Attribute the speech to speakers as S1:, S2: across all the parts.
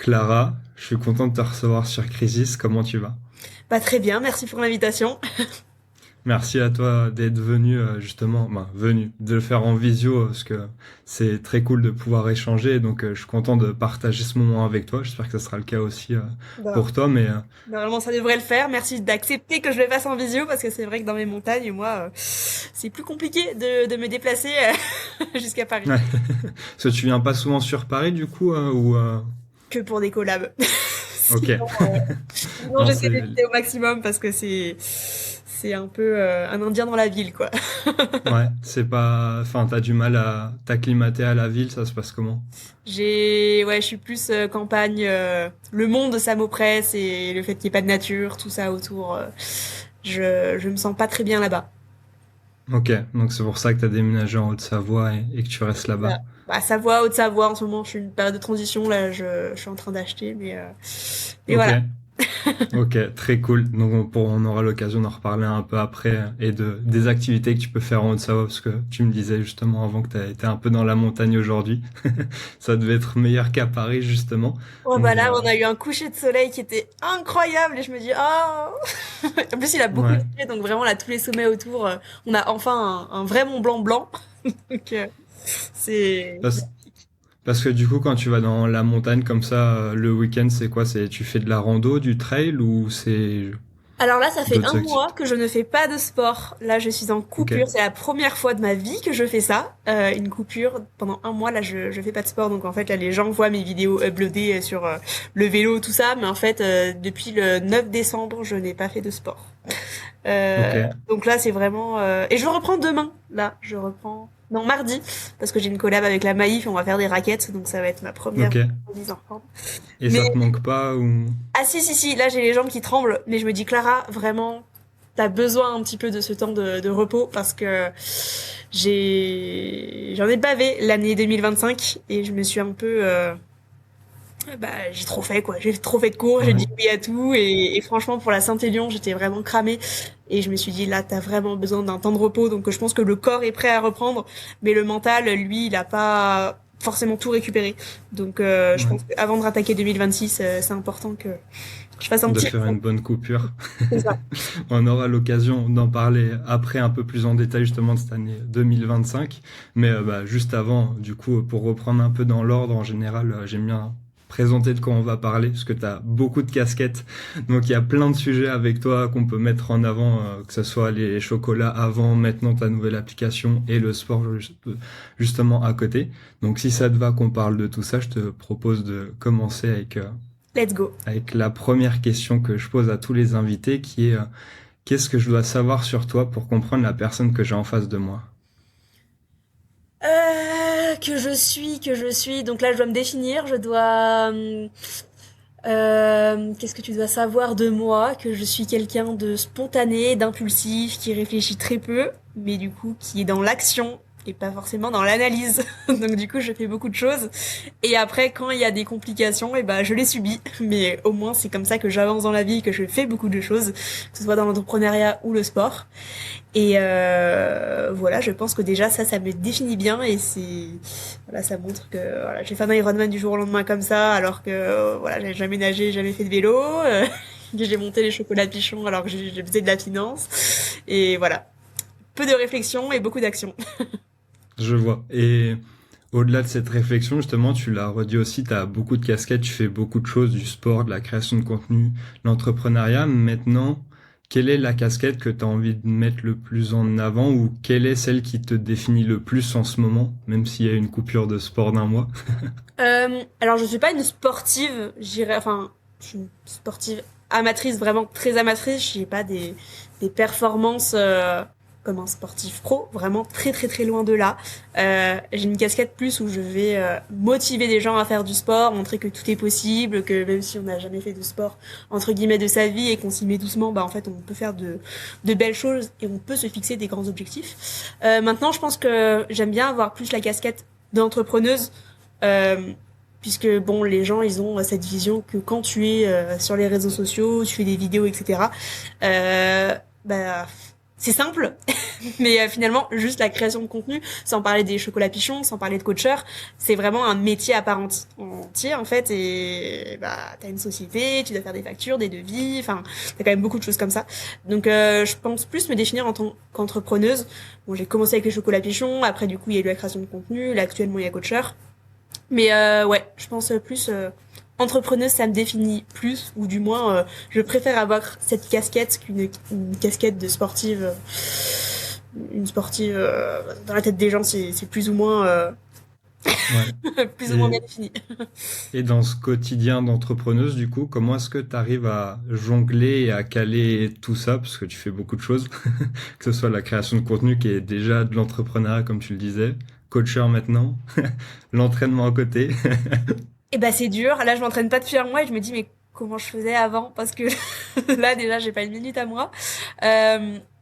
S1: Clara, je suis content de te recevoir sur Crisis. Comment tu vas?
S2: Pas très bien, merci pour l'invitation.
S1: Merci à toi d'être venu justement, venu, de le faire en visio parce que c'est très cool de pouvoir échanger. Donc je suis content de partager ce moment avec toi. J'espère que ce sera le cas aussi
S2: Bon,
S1: pour toi. Mais
S2: normalement ça devrait le faire. Merci d'accepter que je le fasse en visio parce que c'est vrai que dans mes montagnes, moi, c'est plus compliqué de me déplacer jusqu'à Paris
S1: ouais. Parce que tu viens pas souvent sur Paris du coup ou
S2: que pour des collabs.
S1: ok.
S2: Sinon
S1: Non,
S2: j'essaie
S1: c'est
S2: d'éviter au maximum parce que c'est un peu un Indien dans la ville, quoi.
S1: ouais, c'est pas. Enfin, t'as du mal à t'acclimater à la ville. Ça se passe comment?
S2: Ouais, je suis plus campagne. Le monde, ça m'oppresse et le fait qu'il n'y ait pas de nature, tout ça autour, je me sens pas très bien là-bas.
S1: Ok, donc c'est pour ça que t'as déménagé en Haute-Savoie et que tu restes là-bas.
S2: Ça. Bah, Savoie, Haute-Savoie, en ce moment, je suis une période de transition, là, je suis en train d'acheter, mais
S1: Ok.
S2: voilà.
S1: Ok, très cool. Donc on aura l'occasion d'en reparler un peu après et de des activités que tu peux faire en Haute-Savoie parce que tu me disais justement avant que tu as été un peu dans la montagne aujourd'hui. Ça devait être meilleur qu'à Paris justement.
S2: Oh, bah
S1: Mais
S2: là, on a eu un coucher de soleil qui était incroyable, et je me dis, oh! En plus, il a beaucoup
S1: ouais,
S2: neigé, donc vraiment, là, tous les sommets autour, on a enfin un vrai Mont Blanc blanc. Donc, c'est
S1: parce, parce que du coup quand tu vas dans la montagne comme ça le week-end, c'est quoi? C'est tu fais de la rando, du trail ou c'est
S2: Alors là, ça fait
S1: d'autres
S2: un mois
S1: activités?
S2: que je ne fais pas de sport. Là, je suis en
S1: Ok,
S2: coupure. C'est la première fois de ma vie que je fais ça. Une coupure pendant un mois. Là, je fais pas de sport. Donc en fait, là, les gens voient mes vidéos uploadées sur le vélo, tout ça. Mais en fait, depuis le 9 décembre, je n'ai pas fait de sport.
S1: ok,
S2: Donc là, c'est vraiment... Et je reprends demain. Là, je reprends... Non, mardi. Parce que j'ai une collab avec la Maïf. On va faire des raquettes. Donc ça va être ma première
S1: ok.
S2: remise en forme.
S1: Et
S2: Mais
S1: ça te manque pas ou
S2: ah si si si, là j'ai les jambes qui tremblent, mais je me dis Clara, vraiment, t'as besoin un petit peu de ce temps de repos parce que j'en ai bavé l'année 2025 et je me suis un peu bah j'ai trop fait quoi, j'ai trop fait de cours, j'ai
S1: ouais.
S2: dit oui à tout et franchement pour la Saint-Élion j'étais vraiment cramée et je me suis dit là t'as vraiment besoin d'un temps de repos donc je pense que le corps est prêt à reprendre mais le mental lui il a pas forcément tout récupéré donc je
S1: Ouais.
S2: pense qu'avant de rattaquer 2026 c'est important que je fasse un
S1: De
S2: petit
S1: faire une
S2: repos.
S1: bonne coupure.
S2: C'est ça.
S1: On aura l'occasion d'en parler après un peu plus en détail justement de cette année 2025. Mais juste avant, du coup, pour reprendre un peu dans l'ordre, en général, j'aime bien présenter de quoi on va parler, parce que tu as beaucoup de casquettes. Donc il y a plein de sujets avec toi qu'on peut mettre en avant, que ce soit les chocolats avant, maintenant ta nouvelle application et le sport justement à côté. Donc si ça te va qu'on parle de tout ça, je te propose de commencer
S2: Let's go.
S1: avec la première question que je pose à tous les invités, qui est qu'est-ce que je dois savoir sur toi pour comprendre la personne que j'ai en face de moi?
S2: Que je suis. Donc là, je dois me définir. Je dois. Qu'est-ce que tu dois savoir de moi? Que je suis quelqu'un de spontané, d'impulsif, qui réfléchit très peu, mais du coup qui est dans l'action et pas forcément dans l'analyse. Donc du coup, je fais beaucoup de choses. Et après, quand il y a des complications, et ben je les subis. Mais au moins, c'est comme ça que j'avance dans la vie, que je fais beaucoup de choses, que ce soit dans l'entrepreneuriat ou le sport. Et voilà, je pense que déjà ça me définit bien et c'est voilà, ça montre que voilà, j'ai fait un Ironman du jour au lendemain comme ça, alors que voilà, j'avais jamais nagé, jamais fait de vélo, que j'ai monté les chocolats pichons alors que j'ai faisais de la finance et voilà, peu de réflexion et beaucoup d'action.
S1: Je vois. Et au-delà de cette réflexion, justement, tu l'as redit aussi, tu as beaucoup de casquettes, tu fais beaucoup de choses, du sport, de la création de contenu, l'entrepreneuriat. Maintenant, quelle est la casquette que tu as envie de mettre le plus en avant ou quelle est celle qui te définit le plus en ce moment, même s'il y a une coupure de sport d'un mois?
S2: Alors je suis pas une sportive, j'irais enfin je suis une sportive amatrice, vraiment très amatrice, j'ai pas des performances comme un sportif pro, vraiment très très très loin de là. J'ai une casquette plus où je vais motiver des gens à faire du sport, montrer que tout est possible, que même si on n'a jamais fait de sport entre guillemets de sa vie et qu'on s'y met doucement, bah en fait on peut faire de belles choses et on peut se fixer des grands objectifs. Maintenant je pense que j'aime bien avoir plus la casquette d'entrepreneuse euh, puisque bon, les gens, ils ont cette vision que quand tu es sur les réseaux sociaux, tu fais des vidéos, etc. Euh, bah, c'est simple, mais finalement, juste la création de contenu, sans parler des chocolats pichons, sans parler de coacheur, c'est vraiment un métier à part entier, en fait, et bah, t'as une société, tu dois faire des factures, des devis, enfin, t'as quand même beaucoup de choses comme ça. Donc, je pense plus me définir en tant qu'entrepreneuse. Bon, j'ai commencé avec les chocolats pichons, après, du coup, il y a eu la création de contenu, là, actuellement, il y a coacheur. Mais ouais, je pense plus entrepreneuse, ça me définit plus, ou du moins, je préfère avoir cette casquette qu'une casquette de sportive. Une sportive, dans la tête des gens, c'est plus ou moins,
S1: Ouais.
S2: plus ou moins bien
S1: Et,
S2: défini.
S1: et dans ce quotidien d'entrepreneuse, du coup, comment est-ce que tu arrives à jongler et à caler tout ça, parce que tu fais beaucoup de choses, que ce soit la création de contenu qui est déjà de l'entrepreneuriat, comme tu le disais, coacheur maintenant, l'entraînement à côté.
S2: Et bah c'est dur. Là, je m'entraîne pas depuis un mois et je me dis mais comment je faisais avant parce que là déjà j'ai pas une minute à moi.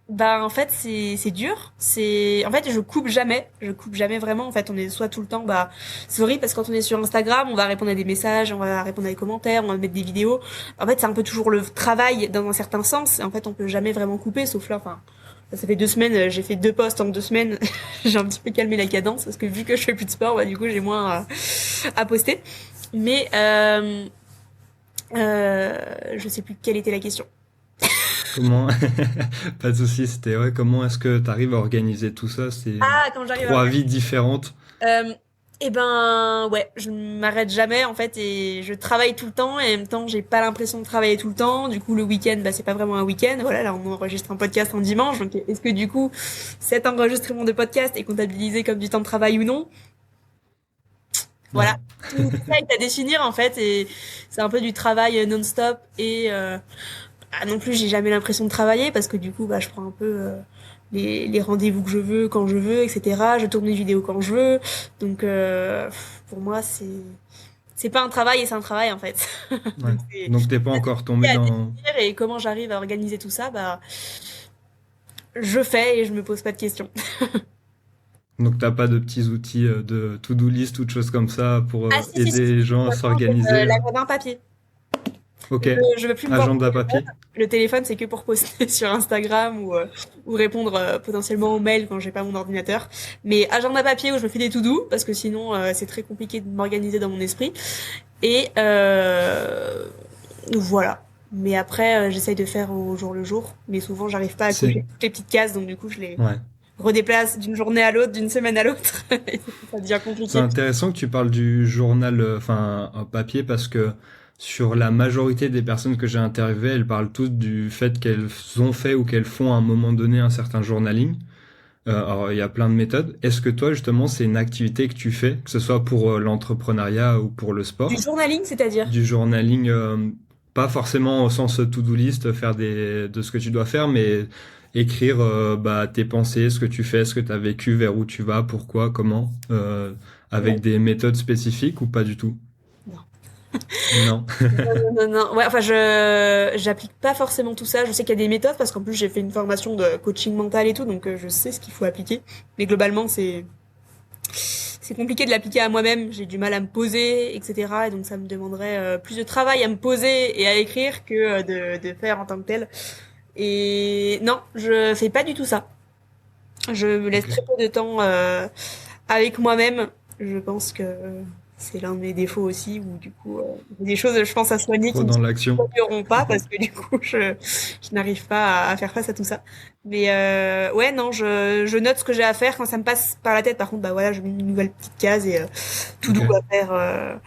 S2: Bah en fait c'est dur. C'est en fait je coupe jamais. Je coupe jamais vraiment. En fait on est soit tout le temps bah c'est horrible parce que quand on est sur Instagram on va répondre à des messages, on va répondre à des commentaires, on va mettre des vidéos. En fait c'est un peu toujours le travail dans un certain sens. Et en fait on peut jamais vraiment couper sauf là. Enfin ça fait 2 semaines, j'ai fait 2 posts en 2 semaines. J'ai un petit peu calmé la cadence parce que vu que je fais plus de sport, bah du coup j'ai moins à poster. Mais je sais plus quelle était la question.
S1: Comment, pas de souci, c'était ouais, comment est-ce que tu arrives à organiser tout ça? C'est
S2: Ah, quand j'arrive à
S1: trois
S2: regarder.
S1: vies différentes.
S2: Euh, et ben ouais, je m'arrête jamais en fait et je travaille tout le temps et en même temps j'ai pas l'impression de travailler tout le temps. Du coup le week-end bah c'est pas vraiment un week-end. Voilà là on enregistre un podcast un dimanche donc est-ce que du coup cet enregistrement de podcast est comptabilisé comme du temps de travail ou non? Voilà.
S1: Ouais,
S2: Tout ça est à définir en fait et c'est un peu du travail non-stop et ah, non plus j'ai jamais l'impression de travailler parce que du coup bah je prends un peu les rendez-vous que je veux quand je veux etc. Je tourne les vidéos quand je veux donc pour moi c'est pas un travail et c'est un travail en fait.
S1: ouais.
S2: Donc c'est
S1: Donc t'es pas encore tombé
S2: à
S1: dans.
S2: définir et comment j'arrive à organiser tout ça bah je fais et je me pose pas de questions.
S1: Donc t'as pas de petits outils de to-do list ou de choses comme ça pour
S2: Ah si si si,
S1: aider les gens à
S2: maintenant j'ai
S1: s'organiser.
S2: l'agenda papier.
S1: Ok,
S2: Je veux plus me voir
S1: agenda papier.
S2: le téléphone, c'est que pour poster sur Instagram ou répondre potentiellement aux mails quand j'ai pas mon ordinateur. Mais agenda papier où je me fais des to-do parce que sinon c'est très compliqué de m'organiser dans mon esprit. Et voilà. Mais après j'essaye de faire au jour le jour. Mais souvent j'arrive pas à
S1: C'est
S2: cocher toutes les petites cases donc du coup je les
S1: ouais.
S2: redéplace d'une journée à l'autre, d'une semaine à l'autre. Et ça devient
S1: C'est
S2: compliqué.
S1: intéressant que tu parles du journal, enfin, en papier, parce que sur la majorité des personnes que j'ai interviewées, elles parlent toutes du fait qu'elles ont fait ou qu'elles font à un moment donné un certain journaling. Alors, il y a plein de méthodes. Est-ce que toi, justement, c'est une activité que tu fais, que ce soit pour l'entrepreneuriat ou pour le
S2: Du
S1: sport?
S2: journaling, c'est-à-dire?
S1: Du journaling, pas forcément au sens to-do list, faire de ce que tu dois faire, mais écrire bah, tes pensées, ce que tu fais, ce que tu as vécu, vers où tu vas, pourquoi, comment, avec des méthodes spécifiques ou pas du tout?
S2: Non.
S1: Non.
S2: Non, non, non. Ouais, enfin, j'applique pas forcément tout ça. Je sais qu'il y a des méthodes parce qu'en plus j'ai fait une formation de coaching mental et tout, donc je sais ce qu'il faut appliquer. Mais globalement, c'est compliqué de l'appliquer à moi-même. J'ai du mal à me poser, etc. Et donc ça me demanderait plus de travail à me poser et à écrire que de faire en tant que tel. Et non, je fais pas du tout ça. Je me laisse
S1: Ok.
S2: très peu de temps avec moi-même. Je pense que c'est l'un de mes défauts aussi, où du coup, il y a des choses, je pense, à soigner
S1: Trop
S2: qui ne
S1: dans
S2: se
S1: l'action.
S2: soigneront pas parce que du coup, je n'arrive pas à faire face à tout ça. Mais ouais, non, je note ce que j'ai à faire quand ça me passe par la tête. Par contre, bah voilà, je mets une nouvelle petite case et tout
S1: Ok.
S2: doux à faire.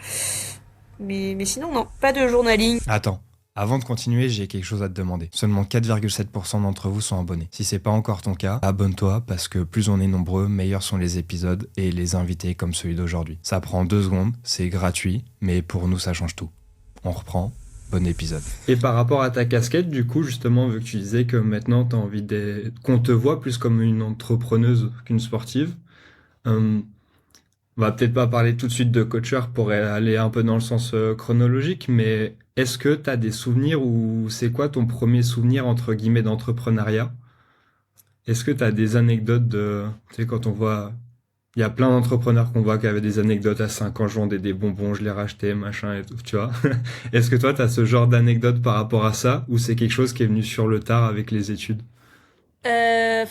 S2: Mais sinon, non, pas de journaling.
S3: Attends, avant de continuer, j'ai quelque chose à te demander. Seulement 4,7% d'entre vous sont abonnés. Si c'est pas encore ton cas, abonne-toi parce que plus on est nombreux, meilleurs sont les épisodes et les invités comme celui d'aujourd'hui. Ça prend 2 secondes, c'est gratuit, mais pour nous ça change tout. On reprend, bon épisode.
S1: Et par rapport à ta casquette, du coup, justement, vu que tu disais que maintenant tu as envie qu'on te voit plus comme une entrepreneuse qu'une sportive, euh, on va peut-être pas parler tout de suite de coacheur pour aller un peu dans le sens chronologique, mais est-ce que tu as des souvenirs ou c'est quoi ton premier souvenir entre guillemets d'entrepreneuriat? Est-ce que tu as des anecdotes de, tu sais, quand on voit, il y a plein d'entrepreneurs qu'on voit qui avaient des anecdotes à 5 ans, je vendais des bonbons, je les rachetais, machin et tout, tu vois? Est-ce que toi, tu as ce genre d'anecdote par rapport à ça ou c'est quelque chose qui est venu sur le tard avec les études?
S2: Euh,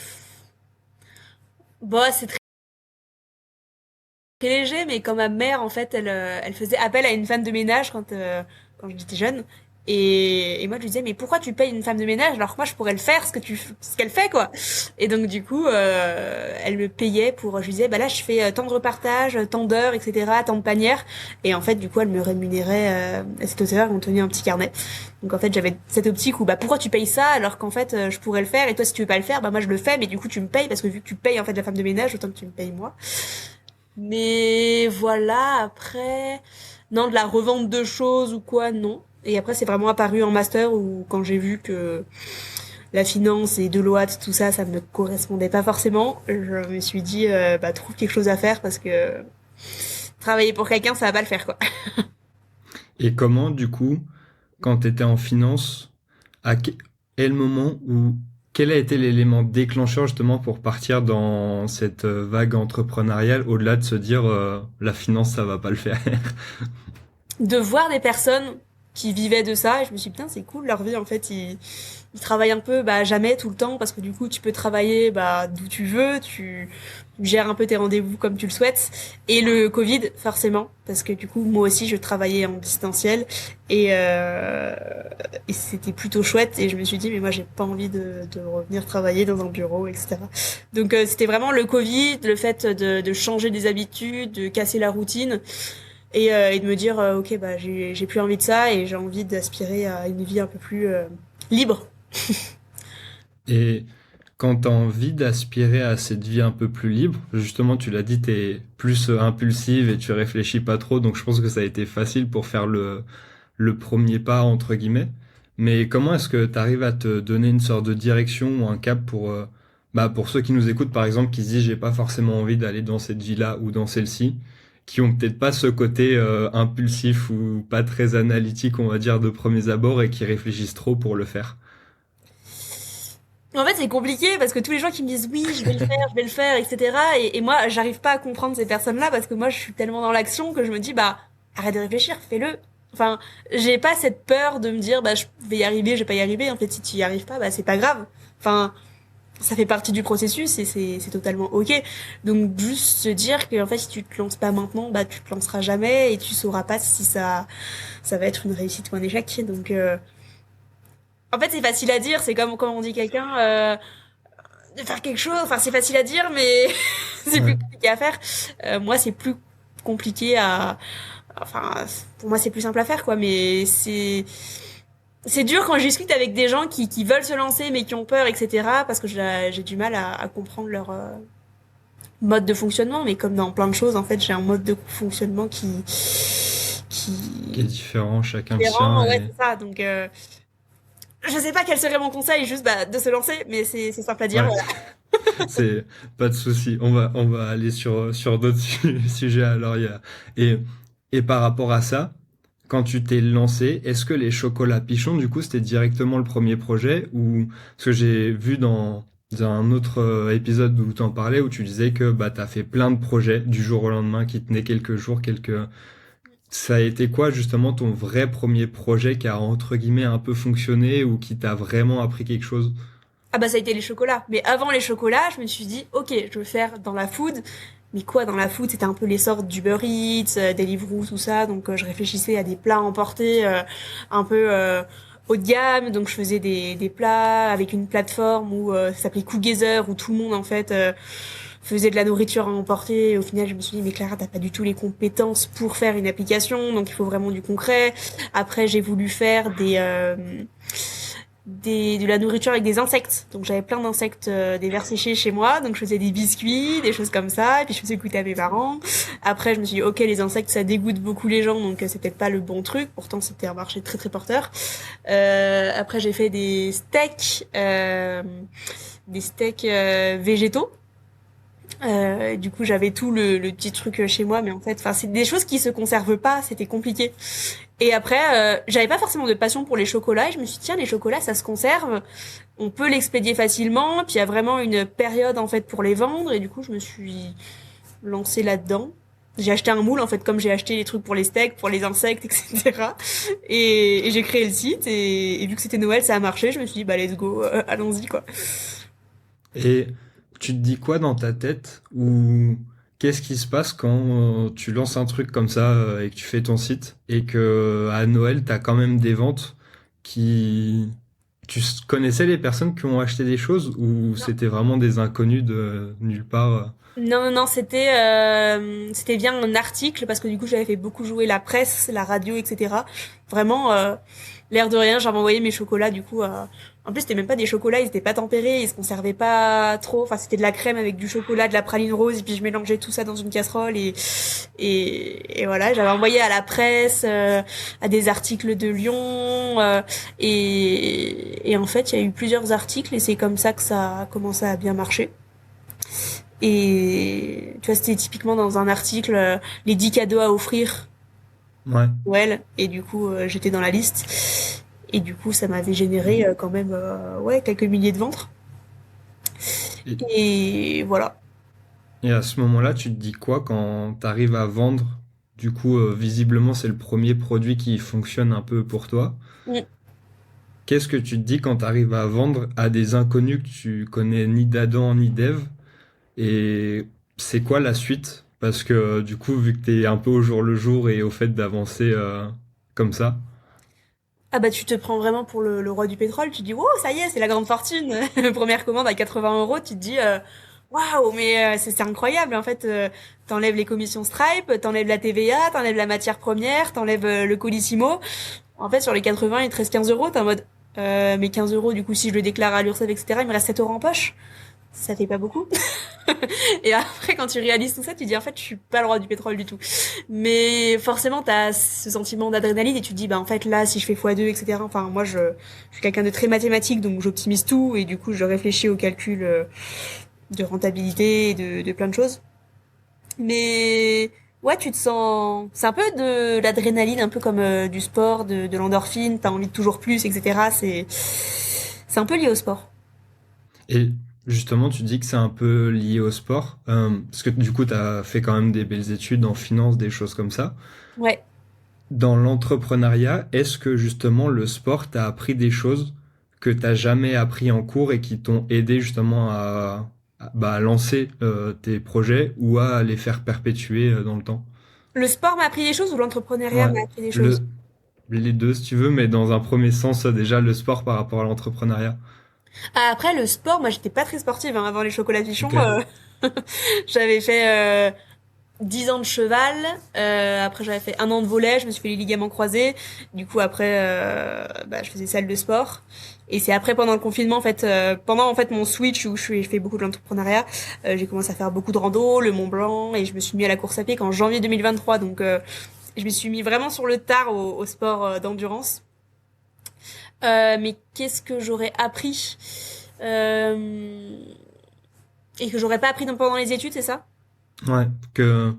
S2: Bon, c'est très léger, mais quand ma mère, en fait, elle faisait appel à une femme de ménage quand j'étais jeune. Et moi, je lui disais, mais pourquoi tu payes une femme de ménage alors que moi, je pourrais le faire, ce qu'elle fait, quoi. Et donc, du coup, elle me payait je lui disais, bah là, je fais tant de repartages, tant d'heures, etc., tant de panières. Et en fait, du coup, elle me rémunérait à cette hauteur, on tenait un petit carnet. Donc, en fait, j'avais cette optique où, bah, pourquoi tu payes ça alors qu'en fait, je pourrais le faire, et toi, si tu veux pas le faire, bah, moi, je le fais, mais du coup, tu me payes, parce que vu que tu payes, en fait, la femme de ménage, autant que tu me payes moi. Mais voilà, après, non, de la revente de choses ou quoi, non. Et après, c'est vraiment apparu en master où quand j'ai vu que la finance et Deloitte, tout ça, ça me correspondait pas forcément, je me suis dit, bah, trouve quelque chose à faire parce que travailler pour quelqu'un, ça va pas le faire, quoi.
S1: Et comment, du coup, quand tu étais en finance, à quel moment ou quel a été l'élément déclencheur justement pour partir dans cette vague entrepreneuriale au-delà de se dire la finance ça va pas le faire.
S2: De voir des personnes qui vivaient de ça, et je me suis dit, putain, c'est cool, leur vie, en fait, ils travaillent un peu, bah, jamais, tout le temps, parce que du coup, tu peux travailler, bah, d'où tu veux, tu gères un peu tes rendez-vous comme tu le souhaites. Et le Covid, forcément, parce que du coup, moi aussi, je travaillais en distanciel, et c'était plutôt chouette, et je me suis dit, mais moi, j'ai pas envie de revenir travailler dans un bureau, etc. Donc, c'était vraiment le Covid, le fait de changer des habitudes, de casser la routine, et de me dire ok bah j'ai plus envie de ça et j'ai envie d'aspirer à une vie un peu plus libre.
S1: Et quand tu as envie d'aspirer à cette vie un peu plus libre, justement tu l'as dit, tu es plus impulsive et tu réfléchis pas trop, donc je pense que ça a été facile pour faire le premier pas entre guillemets. Mais comment est-ce que tu arrives à te donner une sorte de direction ou un cap pour ceux qui nous écoutent par exemple qui se disent j'ai pas forcément envie d'aller dans cette vie-là ou dans celle-ci, qui ont peut-être pas ce côté impulsif ou pas très analytique on va dire de premiers abords et qui réfléchissent trop pour le faire.
S2: En fait c'est compliqué parce que tous les gens qui me disent oui je vais le faire etc. Et moi j'arrive pas à comprendre ces personnes-là parce que moi je suis tellement dans l'action que je me dis bah arrête de réfléchir, fais-le. Enfin j'ai pas cette peur de me dire bah je vais y arriver, je vais pas y arriver. En fait si tu y arrives pas bah c'est pas grave. Enfin ça fait partie du processus et c'est totalement ok. Donc juste se dire que en fait si tu te lances pas maintenant, bah tu te lanceras jamais et tu sauras pas si ça va être une réussite ou un échec. Donc en fait c'est facile à dire, c'est comme quand on dit quelqu'un de faire quelque chose. Enfin c'est facile à dire mais c'est plus
S1: Ouais.
S2: compliqué à faire. Moi c'est plus compliqué à enfin pour moi c'est plus simple à faire quoi mais c'est dur quand je discute avec des gens qui veulent se lancer mais qui ont peur, etc. Parce que j'ai du mal à comprendre leur mode de fonctionnement. Mais comme dans plein de choses, en fait, j'ai un mode de fonctionnement
S1: Qui est
S2: qui
S1: différent, chacun le
S2: différent.
S1: sien.
S2: Ouais, c'est ça. Donc, je sais pas quel serait mon conseil, juste bah, de se lancer, mais c'est simple à dire.
S1: Ouais,
S2: Voilà.
S1: c'est pas de souci. On va aller sur d'autres sujets alors. Et, et par rapport à ça, quand tu t'es lancé, est-ce que les chocolats Pichon, du coup, c'était directement le premier projet ou parce que j'ai vu dans un autre épisode où tu en parlais où tu disais que bah t'as fait plein de projets du jour au lendemain qui tenaient quelques jours, quelques. Ça a été quoi justement ton vrai premier projet qui a entre guillemets un peu fonctionné ou qui t'a vraiment appris quelque chose?
S2: Ah bah ça a été les chocolats. Mais avant les chocolats, je me suis dit, ok, je veux faire dans la food. Mais quoi, dans la food, c'était un peu l'essor d'Uber Eats, Deliveroo, tout ça. Donc je réfléchissais à des plats emportés un peu haut de gamme. Donc je faisais des plats avec une plateforme où ça s'appelait Cookgather, où tout le monde en fait faisait de la nourriture à emporter. Et au final, je me suis dit, mais Clara, t'as pas du tout les compétences pour faire une application. Donc il faut vraiment du concret. Après, j'ai voulu faire de la nourriture avec des insectes. Donc j'avais plein d'insectes, des vers séchés chez moi. Donc je faisais des biscuits, des choses comme ça. Et puis je faisais goûter à mes parents. Après je me suis dit ok les insectes ça dégoûte beaucoup les gens donc c'est peut-être pas le bon truc. Pourtant c'était un marché très très porteur. Après j'ai fait des steaks végétaux. Du coup, j'avais tout le petit truc chez moi, mais en fait, enfin, c'est des choses qui se conservent pas, c'était compliqué. Et après, j'avais pas forcément de passion pour les chocolats, et je me suis dit, tiens, les chocolats, ça se conserve, on peut l'expédier facilement, puis il y a vraiment une période, en fait, pour les vendre, et du coup, je me suis lancée là-dedans. J'ai acheté un moule, en fait, comme j'ai acheté les trucs pour les steaks, pour les insectes, etc. Et j'ai créé le site, et vu que c'était Noël, ça a marché, je me suis dit, bah, let's go, allons-y, quoi.
S1: Et tu te dis quoi dans ta tête ou qu'est-ce qui se passe quand tu lances un truc comme ça et que tu fais ton site et que à Noël, t'as quand même des ventes qui... connaissais les personnes qui ont acheté des choses ou
S2: Non.
S1: c'était vraiment des inconnus de nulle part?
S2: Non, non, non, c'était bien un article parce que du coup j'avais fait beaucoup jouer la presse, la radio, etc. Vraiment, l'air de rien, j'avais envoyé mes chocolats du coup. En plus c'était même pas des chocolats, ils étaient pas tempérés, ils se conservaient pas trop. Enfin c'était de la crème avec du chocolat, de la praline rose et puis je mélangeais tout ça dans une casserole et voilà. J'avais envoyé à la presse, à des articles de Lyon et en fait il y a eu plusieurs articles et c'est comme ça que ça a commencé à bien marcher. Et tu vois, c'était typiquement dans un article les 10 cadeaux à offrir
S1: Ouais.
S2: Noël. Et du coup, j'étais dans la liste. Et du coup, ça m'avait généré quand même ouais, quelques milliers de ventes.
S1: Et,
S2: Et voilà.
S1: et à ce moment-là, tu te dis quoi quand t'arrives à vendre? Du coup, visiblement, c'est le premier produit qui fonctionne un peu pour toi.
S2: Mm.
S1: Qu'est-ce que tu te dis quand t'arrives à vendre à des inconnus que tu connais ni d'Adam ni d'Ève? Et c'est quoi la suite? Parce que du coup, vu que t'es un peu au jour le jour et au fait d'avancer comme ça,
S2: Ah bah tu te prends vraiment pour le roi du pétrole. Tu te dis, wow, ça y est, c'est la grande fortune. Première commande à 80 €. Tu te dis, waouh, mais c'est incroyable. En fait, t'enlèves les commissions Stripe, t'enlèves la TVA, t'enlèves la matière première, t'enlèves le Colissimo. En fait, sur les 80, il te reste 15 €. T'es en mode, mais 15 € du coup, si je le déclare à l'URSSAF, etc., il me reste 7 € en poche. Ça fait pas beaucoup. Et après, quand tu réalises tout ça, tu dis, en fait, je suis pas le roi du pétrole du tout. Mais forcément, t'as ce sentiment d'adrénaline et tu te dis, bah, en fait, là, si je fais x2, etc. Enfin, moi, je suis quelqu'un de très mathématique, donc j'optimise tout et du coup, je réfléchis aux calculs de rentabilité et de plein de choses. Mais ouais, tu te sens, c'est un peu de l'adrénaline, un peu comme du sport, de l'endorphine. T'as envie de toujours plus, etc. C'est un peu lié au sport.
S1: et justement, tu dis que c'est un peu lié au sport, parce que du coup, t'as fait quand même des belles études en finance, des choses comme ça.
S2: Ouais.
S1: Dans l'entrepreneuriat, est-ce que justement le sport t'a appris des choses que t'as jamais appris en cours et qui t'ont aidé justement à lancer tes projets ou à les faire perpétuer dans le temps?
S2: Le sport m'a appris des choses ou l'entrepreneuriat
S1: Ouais,
S2: m'a appris des choses?
S1: le, les deux si tu veux, mais dans un premier sens, déjà le sport par rapport à l'entrepreneuriat.
S2: Ah, après, le sport, moi, j'étais pas très sportive, hein, avant les chocolats
S1: Ok,
S2: Pichon. J'avais fait 10 ans de cheval. Après, j'avais fait 1 an de volley. Je me suis fait les ligaments croisés. Du coup, après, bah, je faisais salle de sport. Et c'est après, pendant le confinement, en fait, pendant en fait mon switch où je fais beaucoup de l'entrepreneuriat, j'ai commencé à faire beaucoup de rando, le Mont Blanc, et je me suis mis à la course à pied qu'en janvier 2023. Donc, je me suis mis vraiment sur le tard au sport d'endurance. Mais qu'est-ce que j'aurais appris euh, et que j'aurais pas appris pendant les études, c'est ça?
S1: ouais, que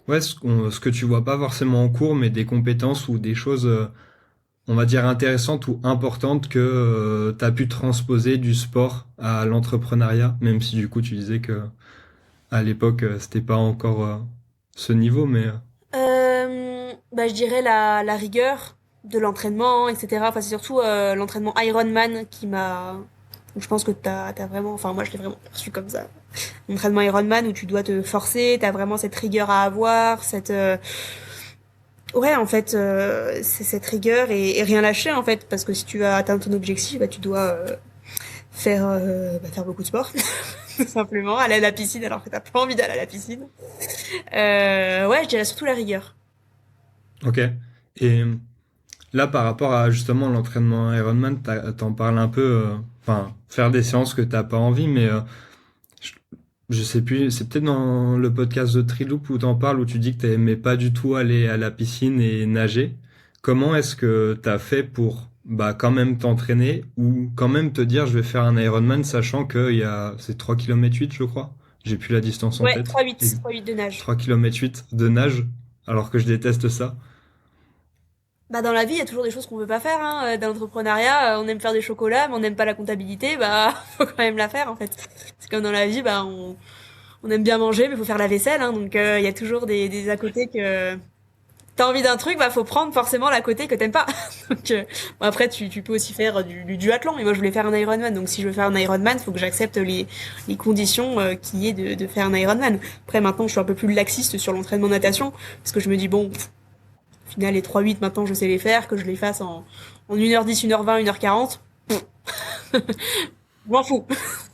S1: ouais, ce que tu vois pas forcément en cours, mais des compétences ou des choses, on va dire intéressantes ou importantes que tu as pu transposer du sport à l'entrepreneuriat, même si du coup tu disais que à l'époque c'était pas encore ce niveau, mais
S2: Bah, je dirais la rigueur de l'entraînement, etc. Enfin, c'est surtout l'entraînement Ironman qui m'a... Je pense que t'as vraiment... Enfin, moi, je l'ai vraiment perçu comme ça. L'entraînement Ironman où tu dois te forcer, t'as vraiment cette rigueur à avoir, cette... Ouais, en fait, c'est cette rigueur et rien lâcher, en fait. Parce que si tu veux atteindre ton objectif, bah, tu dois faire beaucoup de sport. Tout simplement. Aller à la piscine alors que t'as pas envie d'aller à la piscine. Ouais, je dirais surtout la rigueur.
S1: ok. Et là, par rapport à justement l'entraînement Ironman, t'en parles un peu, enfin, faire des séances que t'as pas envie, mais je, je sais plus, c'est peut-être dans le podcast de Triloop où t'en parles, où tu dis que t'aimais pas du tout aller à la piscine et nager. Comment est-ce que t'as fait pour, bah, quand même t'entraîner ou quand même te dire je vais faire un Ironman sachant que c'est 3 km 8 je crois. J'ai plus la distance en
S2: Ouais,
S1: tête. Et
S2: 3-8 de nage.
S1: 3 km 8 de nage, alors que je déteste ça.
S2: Bah dans la vie, il y a toujours des choses qu'on veut pas faire. Hein. Dans l'entrepreneuriat, on aime faire des chocolats, mais on n'aime pas la comptabilité. Bah faut quand même la faire en fait. C'est comme dans la vie, bah on aime bien manger, mais faut faire la vaisselle. Hein. Donc il y a toujours des à côté t'as envie d'un truc, bah faut prendre forcément la côté que t'aimes pas. Donc bon, après tu peux aussi faire du duathlon, mais moi je voulais faire un Ironman, donc si je veux faire un Ironman, faut que j'accepte les conditions qu'il y ait de faire un Ironman. Après maintenant je suis un peu plus laxiste sur l'entraînement natation, parce que je me dis bon, au final les 3-8 maintenant je sais les faire, que je les fasse en 1h10, 1h20, 1h40. Je m'en fous.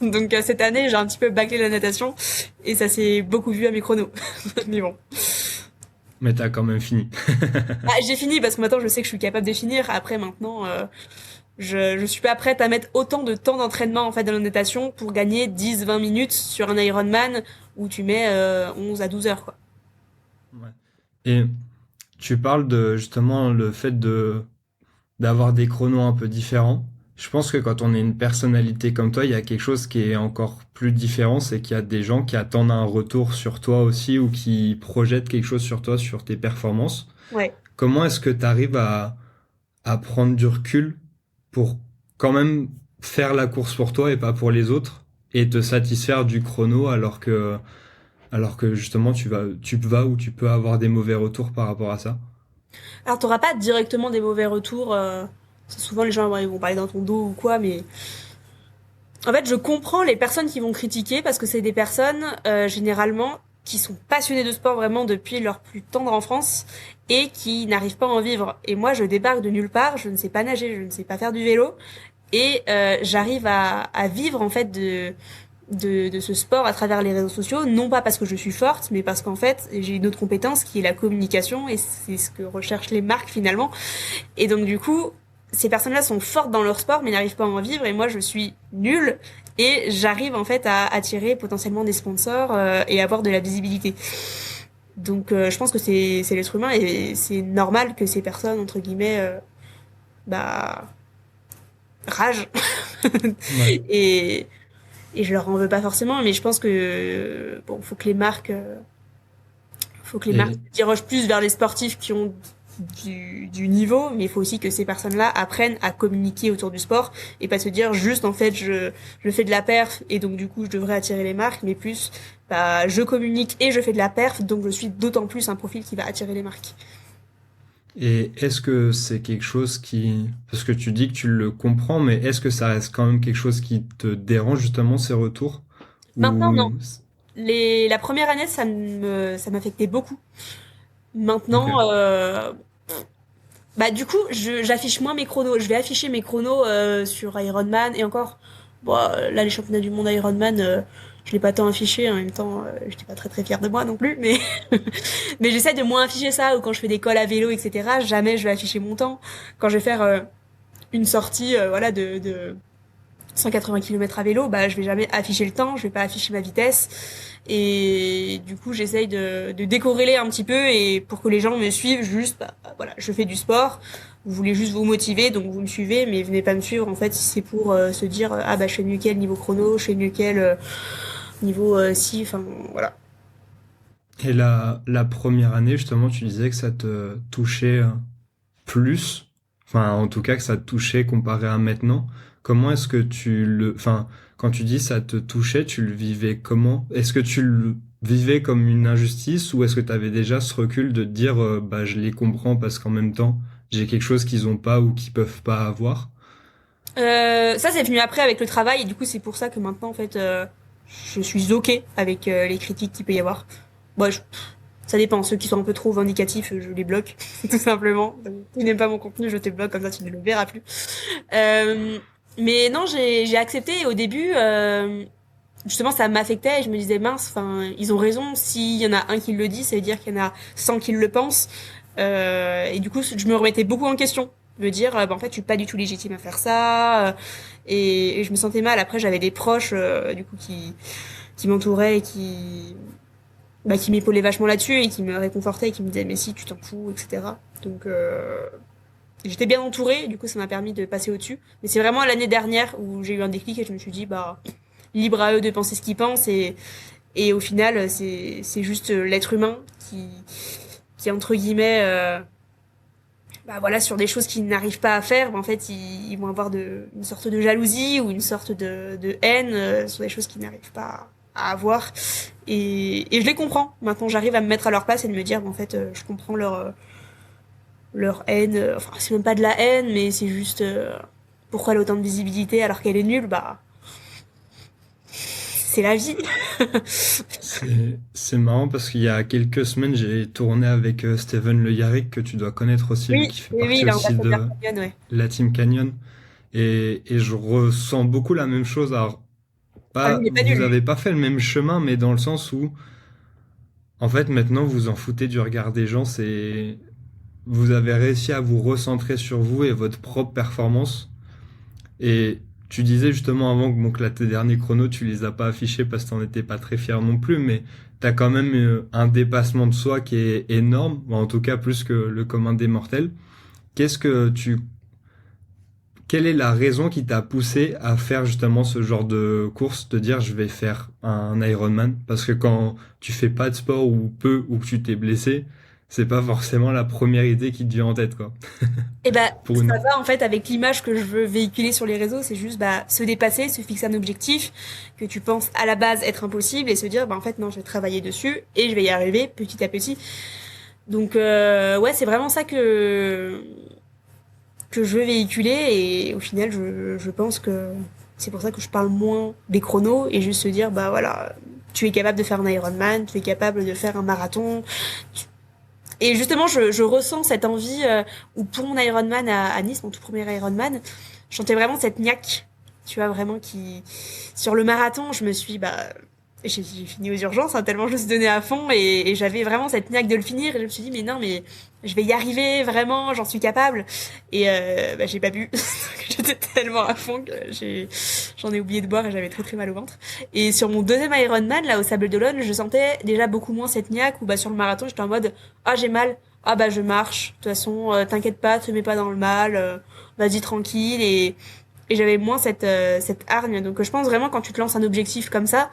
S2: Donc cette année j'ai un petit peu bâclé la natation, et ça s'est beaucoup vu à mes chronos. Mais bon.
S1: Mais t'as quand même fini.
S2: Ah, j'ai fini parce que maintenant je sais que je suis capable de finir. Après maintenant, je suis pas prête à mettre autant de temps d'entraînement en fait dans la natation pour gagner 10-20 minutes sur un Ironman où tu mets 11 à 12 heures quoi.
S1: Ouais. Et tu parles de justement le fait de d'avoir des chronos un peu différents. Je pense que quand on est une personnalité comme toi, il y a quelque chose qui est encore plus différent, c'est qu'il y a des gens qui attendent un retour sur toi aussi ou qui projettent quelque chose sur toi, sur tes performances.
S2: Ouais.
S1: Comment est-ce que tu arrives à prendre du recul pour quand même faire la course pour toi et pas pour les autres et te satisfaire du chrono alors que justement tu vas ou tu peux avoir des mauvais retours par rapport à ça?
S2: Alors t'auras pas directement des mauvais retours. C'est souvent les gens ils vont parler dans ton dos ou quoi, mais en fait je comprends les personnes qui vont critiquer parce que c'est des personnes généralement qui sont passionnées de sport vraiment depuis leur plus tendre enfance et qui n'arrivent pas à en vivre. Et moi je débarque de nulle part, je ne sais pas nager, je ne sais pas faire du vélo et j'arrive à vivre en fait de ce sport à travers les réseaux sociaux, non pas parce que je suis forte, mais parce qu'en fait j'ai une autre compétence qui est la communication et c'est ce que recherchent les marques finalement. Et donc du coup, ces personnes-là sont fortes dans leur sport mais n'arrivent pas à en vivre et moi je suis nulle et j'arrive en fait à attirer potentiellement des sponsors et avoir de la visibilité. Donc je pense que c'est l'être humain et c'est normal que ces personnes entre guillemets bah rage
S1: Ouais.
S2: et je leur en veux pas forcément, mais je pense que bon, faut que les marques
S1: Et,
S2: se dirigent plus vers les sportifs qui ont du niveau, mais il faut aussi que ces personnes-là apprennent à communiquer autour du sport et pas se dire juste en fait je fais de la perf et donc du coup je devrais attirer les marques, mais plus bah je communique et je fais de la perf donc je suis d'autant plus un profil qui va attirer les marques.
S1: et est-ce que c'est quelque chose qui... Parce que tu dis que tu le comprends, mais est-ce que ça reste quand même quelque chose qui te dérange justement ces retours?
S2: Maintenant
S1: Ou...
S2: non. La première année ça m'affectait beaucoup.
S1: Ok.
S2: Maintenant bah du coup, j'affiche moins mes chronos. Je vais afficher mes chronos sur Ironman et encore. Bon, là les championnats du monde Ironman, je l'ai pas tant affiché. En même temps, j'étais pas très très fière de moi non plus, mais mais j'essaie de moins afficher ça. Ou quand je fais des cols à vélo, etc. Jamais je vais afficher mon temps. Quand je vais faire une sortie, voilà, de 180 km à vélo, bah je vais jamais afficher le temps. Je vais pas afficher ma vitesse. Et du coup, j'essaye de décorréler un petit peu et pour que les gens me suivent juste, bah, voilà, je fais du sport. Vous voulez juste vous motiver, donc vous me suivez, mais venez pas me suivre en fait si c'est pour se dire ah bah je fais mieux qu'elle niveau chrono, je fais mieux qu'elle niveau si, enfin voilà.
S1: Et la première année, justement, tu disais que ça te touchait plus, enfin, en tout cas, que ça te touchait comparé à maintenant. Comment est-ce que enfin, quand tu dis ça te touchait, tu le vivais comment? Est-ce que tu le vivais comme une injustice ou est-ce que tu avais déjà ce recul de te dire, bah, je les comprends parce qu'en même temps, j'ai quelque chose qu'ils ont pas ou qu'ils peuvent pas avoir?
S2: Ça c'est venu après avec le travail et du coup c'est pour ça que maintenant en fait je suis ok avec les critiques qu'il peut y avoir. Bon, ça dépend. Ceux qui sont un peu trop vindicatifs, je les bloque, tout simplement. Tu n'aimes pas mon contenu, je te bloque, comme ça tu ne le verras plus. Euh, mais non, j'ai accepté. Et au début, justement, ça m'affectait et je me disais, mince, enfin, ils ont raison. S'il y en a un qui le dit, ça veut dire qu'il y en a 100 qui le pensent. Et du coup, je me remettais beaucoup en question. Me dire, bah, en fait, je suis pas du tout légitime à faire ça. Et je me sentais mal. Après, j'avais des proches, du coup, qui m'entouraient et qui m'épaulait vachement là-dessus et qui me réconfortait et qui me disait mais si tu t'en fous, etc. Donc j'étais bien entourée, du coup ça m'a permis de passer au-dessus. Mais c'est vraiment l'année dernière où j'ai eu un déclic et je me suis dit bah libre à eux de penser ce qu'ils pensent et au final c'est juste l'être humain qui entre guillemets bah voilà sur des choses qu'ils n'arrivent pas à faire, bah, en fait ils vont avoir une sorte de jalousie ou une sorte de haine sur des choses qu'ils n'arrivent pas à avoir et je les comprends. Maintenant, j'arrive à me mettre à leur place et de me dire, en fait, je comprends leur haine. Enfin, c'est même pas de la haine, mais c'est juste pourquoi elle a autant de visibilité alors qu'elle est nulle, bah c'est la vie.
S1: C'est marrant parce qu'il y a quelques semaines, j'ai tourné avec Steven Le Yarrick, que tu dois connaître aussi, vu
S2: Oui,
S1: qu'il fait
S2: oui, oui,
S1: partie
S2: il est
S1: aussi
S2: ambassadeur
S1: de
S2: Canyon, ouais.
S1: la Team Canyon. Et je ressens beaucoup la même chose. Alors,
S2: Ah, lui,
S1: pas,
S2: il est pas nul,
S1: vous
S2: lui.
S1: avez pas fait le même chemin, mais dans le sens où, en fait, maintenant, vous en foutez du regard des gens. Vous avez réussi à vous recentrer sur vous et votre propre performance. Et tu disais justement avant que, bon, que là, tes derniers chronos, tu les as pas affichés parce que t'en étais pas très fier non plus, mais t'as quand même un dépassement de soi qui est énorme, ou en tout cas plus que le commun des mortels. Qu'est-ce que tu Quelle est la raison qui t'a poussé à faire justement ce genre de course, te dire je vais faire un Ironman? Parce que quand tu fais pas de sport ou peu ou que tu t'es blessé, c'est pas forcément la première idée qui te vient en tête, quoi.
S2: Et bah,
S1: Pour
S2: ça
S1: une...
S2: va en fait avec l'image que je veux véhiculer sur les réseaux, c'est juste bah, se dépasser, se fixer un objectif que tu penses à la base être impossible et se dire bah en fait non, je vais travailler dessus et je vais y arriver petit à petit. Donc ouais, c'est vraiment ça que je veux véhiculer et au final je pense que c'est pour ça que je parle moins des chronos et juste se dire bah voilà, tu es capable de faire un Ironman, tu es capable de faire un marathon. Et justement, je ressens cette envie où pour mon Ironman à Nice, mon tout premier Ironman, je sentais vraiment cette niaque, tu vois, vraiment qui... Sur le marathon, je me suis... Bah, j'ai fini aux urgences, hein, tellement je me suis donné à fond, et j'avais vraiment cette niaque de le finir, et je me suis dit, mais non, mais je vais y arriver, vraiment, j'en suis capable. Et bah, j'ai pas bu, j'étais tellement à fond que j'en ai oublié de boire, et j'avais très très mal au ventre. Et sur mon deuxième Ironman, là, au Sable d'Olonne, je sentais déjà beaucoup moins cette niaque, où bah, sur le marathon, j'étais en mode, ah, j'ai mal, ah bah je marche, de toute façon, t'inquiète pas, te mets pas dans le mal, vas-y tranquille, et j'avais moins cette hargne. Donc je pense vraiment quand tu te lances un objectif comme ça,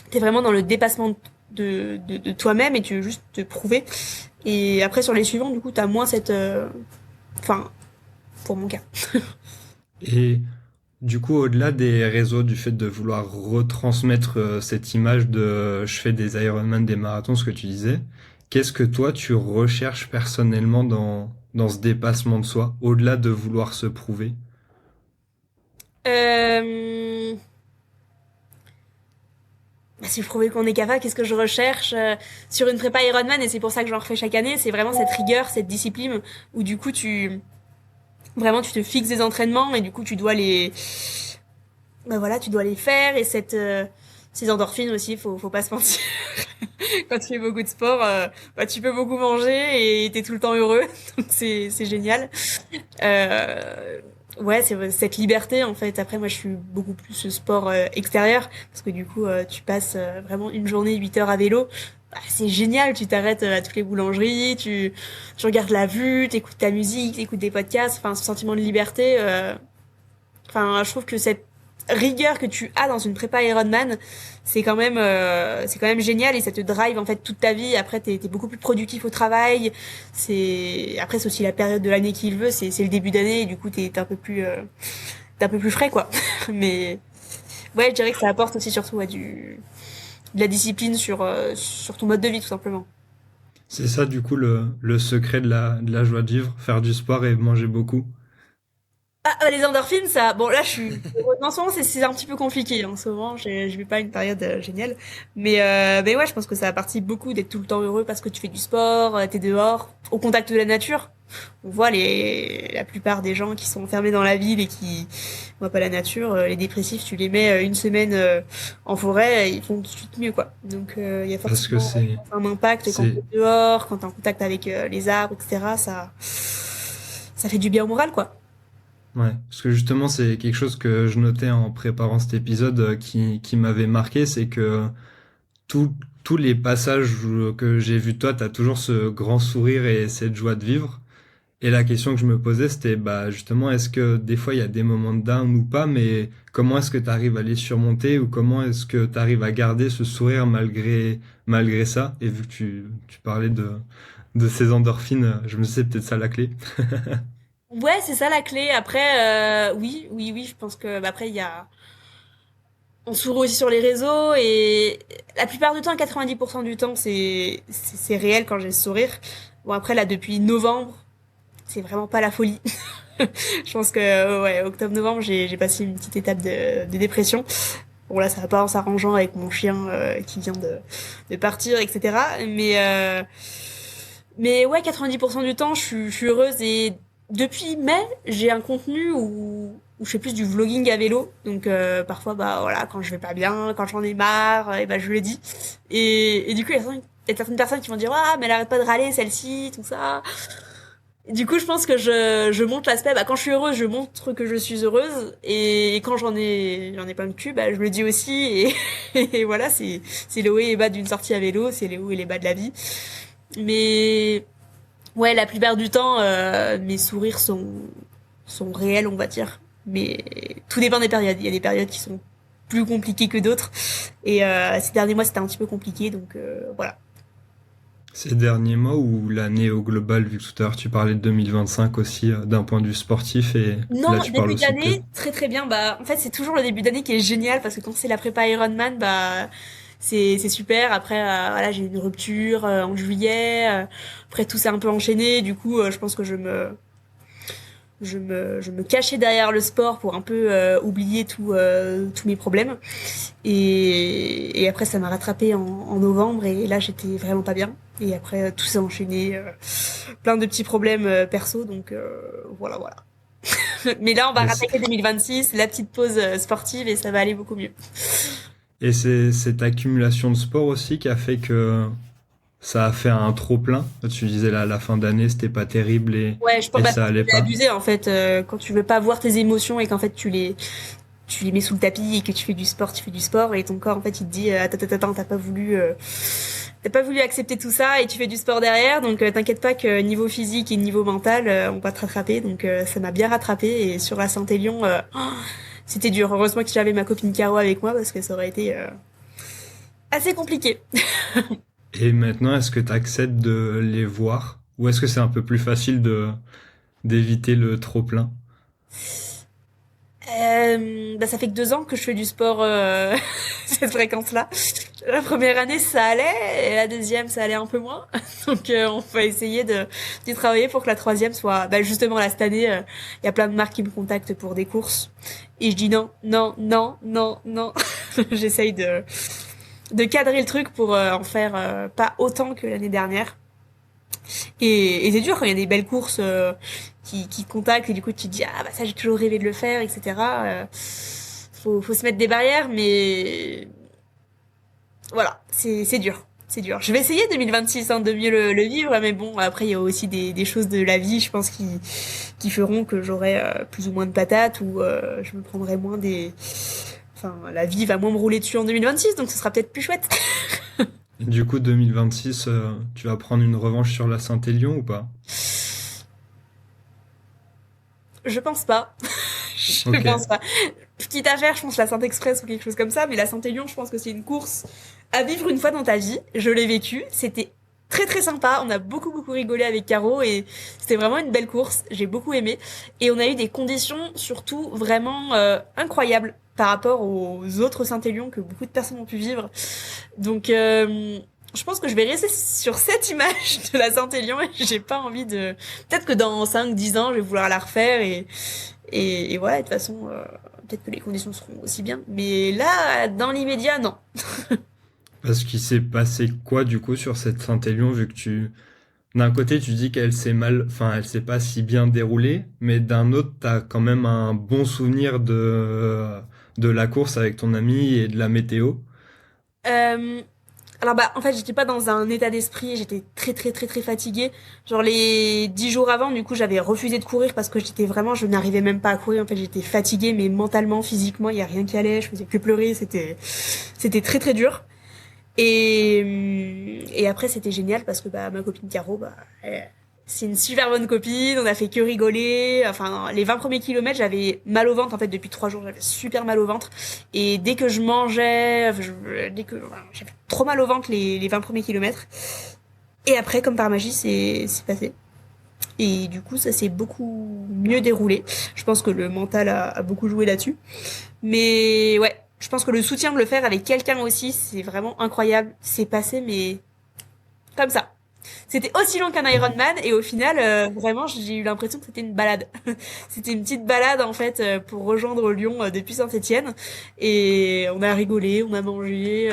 S2: t'es vraiment dans le dépassement de toi-même et tu veux juste te prouver. Et après sur les suivants, du coup, t'as moins cette... Enfin, pour mon cas.
S1: Et du coup, au-delà des réseaux, du fait de vouloir retransmettre cette image de je fais des Ironman, des marathons, ce que tu disais, qu'est-ce que toi tu recherches personnellement dans ce dépassement de soi, au-delà de vouloir se prouver?
S2: Euh... Bah, c'est prouver qu'on est capable, qu'est-ce que je recherche sur une prépa Ironman, et c'est pour ça que j'en refais chaque année, c'est vraiment cette rigueur, cette discipline, où du coup vraiment tu te fixes des entraînements, et du coup tu dois bah voilà, tu dois les faire, et ces endorphines aussi, faut pas se mentir. Quand tu fais beaucoup de sport, bah, tu peux beaucoup manger et t'es tout le temps heureux, donc c'est génial. Euh, ouais, c'est cette liberté en fait. Après, moi, je suis beaucoup plus sport extérieur parce que du coup, tu passes vraiment une journée 8 heures à vélo. Bah, c'est génial, tu t'arrêtes à toutes les boulangeries, tu regardes la vue, t'écoutes ta musique, t'écoutes des podcasts. Enfin, ce sentiment de liberté. Enfin, je trouve que cette rigueur que tu as dans une prépa Ironman, c'est quand même génial et ça te drive en fait toute ta vie. Après, t'es beaucoup plus productif au travail. Après c'est aussi la période de l'année qu'il veut. C'est le début d'année et du coup t'es un peu plus frais quoi. Mais ouais, je dirais que ça apporte aussi surtout ouais, de la discipline sur ton mode de vie tout simplement.
S1: C'est ça, du coup, le secret de la joie de vivre, faire du sport et manger beaucoup.
S2: Les endorphines, ça. Bon, là, je suis. En ce moment, c'est un petit peu compliqué. En ce moment, je vais pas une période géniale. Mais ouais, je pense que ça a partie beaucoup d'être tout le temps heureux parce que tu fais du sport, t'es dehors, au contact de la nature. On voit la plupart des gens qui sont enfermés dans la ville et qui voient pas la nature. Les dépressifs, tu les mets une semaine en forêt, ils font tout de suite mieux, quoi. Donc, il y a
S1: Parce que
S2: forcément un impact quand
S1: c'est,
S2: t'es dehors, quand t'es en contact avec les arbres, etc. Ça fait du bien au moral, quoi.
S1: ouais. Parce que justement, c'est quelque chose que je notais en préparant cet épisode qui m'avait marqué, c'est que tous tous les passages que j'ai vus de toi, t'as toujours ce grand sourire et cette joie de vivre. Et la question que je me posais, c'était bah justement, est-ce que des fois il y a des moments de down ou pas, mais comment est-ce que tu arrives à les surmonter ou comment est-ce que tu arrives à garder ce sourire malgré ça? Et vu que tu parlais de ces endorphines, je me disais c'est peut-être ça la clé.
S2: Ouais, c'est ça la clé. Après, oui, je pense que bah, après il y a on s'ouvre aussi sur les réseaux et la plupart du temps, 90% du temps, c'est réel quand j'ai le sourire. Bon après là depuis novembre, c'est vraiment pas la folie. Je pense que ouais, octobre-novembre, j'ai passé une petite étape de dépression. Bon là, ça va pas en s'arrangeant avec mon chien qui vient de partir, etc. Mais ouais, 90% du temps, je suis heureuse et depuis mai, j'ai un contenu où je fais plus du vlogging à vélo. Donc parfois, bah voilà, quand je vais pas bien, quand j'en ai marre, et bah je le dis. Et du coup, il y a certaines personnes qui vont dire ah mais elle arrête pas de râler celle-ci, tout ça. Du coup, je pense que je montre l'aspect, bah, quand je suis heureuse, je montre que je suis heureuse, et quand j'en ai plein le cul, bah, je le dis aussi, et voilà, c'est le haut et les bas d'une sortie à vélo, c'est les hauts et les bas de la vie. Mais, ouais, la plupart du temps, mes sourires sont réels, on va dire. Mais, tout dépend des périodes. Il y a des périodes qui sont plus compliquées que d'autres, et, ces derniers mois, c'était un petit peu compliqué, donc, voilà.
S1: Ces derniers mois ou l'année au global, vu que tout à l'heure tu parlais de 2025 aussi d'un point de vue sportif et
S2: Non,
S1: là tu parles
S2: début
S1: aussi que...
S2: d'année, très très bien. Bah, en fait, c'est toujours le début d'année qui est génial parce que quand c'est la prépa Ironman, bah, c'est super. Après, voilà, j'ai eu une rupture en juillet. Après, tout s'est un peu enchaîné. Du coup, je pense que je me cachais derrière le sport pour un peu oublier tous mes problèmes. Et après, ça m'a rattrapé en novembre et là, j'étais vraiment pas bien. Et après, tout s'est enchaîné, plein de petits problèmes perso. Donc voilà, voilà. Mais là, on va
S1: Et
S2: rattaquer 2026, la petite pause sportive et ça va aller beaucoup mieux.
S1: et c'est cette accumulation de sport aussi qui a fait que ça a fait un trop plein. Tu disais là, la fin d'année, c'était pas terrible
S2: Ouais, je pense
S1: et
S2: bah,
S1: ça allait
S2: c'est
S1: pas.
S2: abusé en fait quand tu veux pas voir tes émotions et qu'en fait tu les mets sous le tapis et que tu fais du sport et ton corps en fait il te dit attends, t'as pas voulu accepter tout ça et tu fais du sport derrière, donc t'inquiète pas que niveau physique et niveau mental on va te rattraper, donc ça m'a bien rattrapé. Et sur la Saint-Élion c'était dur, heureusement que j'avais ma copine Caro avec moi parce que ça aurait été assez compliqué.
S1: Et maintenant, est-ce que tu acceptes de les voir ou est-ce que c'est un peu plus facile de d'éviter le trop plein?
S2: Bah ça fait que 2 ans que je fais du sport cette fréquence-là. La première année ça allait et la deuxième ça allait un peu moins. Donc on va essayer d'y travailler pour que la troisième soit. Bah justement là cette année il y a plein de marques qui me contactent pour des courses et je dis non non non non non. J'essaye de cadrer le truc pour en faire pas autant que l'année dernière. Et c'est dur quand il y a des belles courses qui te contactent et du coup tu te dis ah bah ça j'ai toujours rêvé de le faire, etc. Faut se mettre des barrières, mais voilà, c'est dur. C'est dur. Je vais essayer 2026 hein, de mieux le vivre, mais bon, après il y a aussi des choses de la vie, je pense, qui feront que j'aurai plus ou moins de patates ou je me prendrai moins des... Enfin, la vie va moins me rouler dessus en 2026, donc ce sera peut-être plus chouette.
S1: Et du coup, 2026, tu vas prendre une revanche sur la Saint-Élion ou pas?
S2: Je pense pas. Je
S1: Ok.
S2: pense pas. Petite affaire, je pense la Saint-Express ou quelque chose comme ça, mais la Saint-Élion, je pense que c'est une course à vivre une fois dans ta vie. Je l'ai vécu, c'était très très sympa, on a beaucoup beaucoup rigolé avec Caro et c'était vraiment une belle course, j'ai beaucoup aimé et on a eu des conditions surtout vraiment incroyables par rapport aux autres Saint-Élion que beaucoup de personnes ont pu vivre. Donc je pense que je vais rester sur cette image de la Saint-Élion et j'ai pas envie de... Peut-être que dans 5-10 ans, je vais vouloir la refaire et voilà, de toute façon, peut-être que les conditions seront aussi bien. Mais là, dans l'immédiat, non.
S1: Parce qu'il s'est passé quoi du coup sur cette Saint-Élion, vu que d'un côté tu dis qu'elle s'est mal, enfin elle s'est pas si bien déroulée, mais d'un autre t'as quand même un bon souvenir de la course avec ton ami et de la météo.
S2: Euh, alors bah en fait j'étais pas dans un état d'esprit, j'étais très très très très fatiguée. Genre les 10 jours avant du coup j'avais refusé de courir parce que je n'arrivais même pas à courir. En fait j'étais fatiguée mais mentalement, physiquement il y a rien qui allait, je faisais que pleurer, c'était très très dur. Et après c'était génial parce que bah ma copine Caro c'est une super bonne copine, on a fait que rigoler. Enfin les 20 premiers kilomètres j'avais mal au ventre en fait depuis 3 jours, j'avais super mal au ventre et dès que je mangeais, j'avais trop mal au ventre les 20 premiers kilomètres. Et après comme par magie c'est passé. Et du coup ça s'est beaucoup mieux déroulé. Je pense que le mental a beaucoup joué là-dessus. Mais ouais, je pense que le soutien de le faire avec quelqu'un aussi, c'est vraiment incroyable. C'est passé, mais comme ça. C'était aussi long qu'un Ironman et au final, vraiment, j'ai eu l'impression que c'était une balade. C'était une petite balade en fait pour rejoindre Lyon depuis Saint-Étienne et on a rigolé, on a mangé,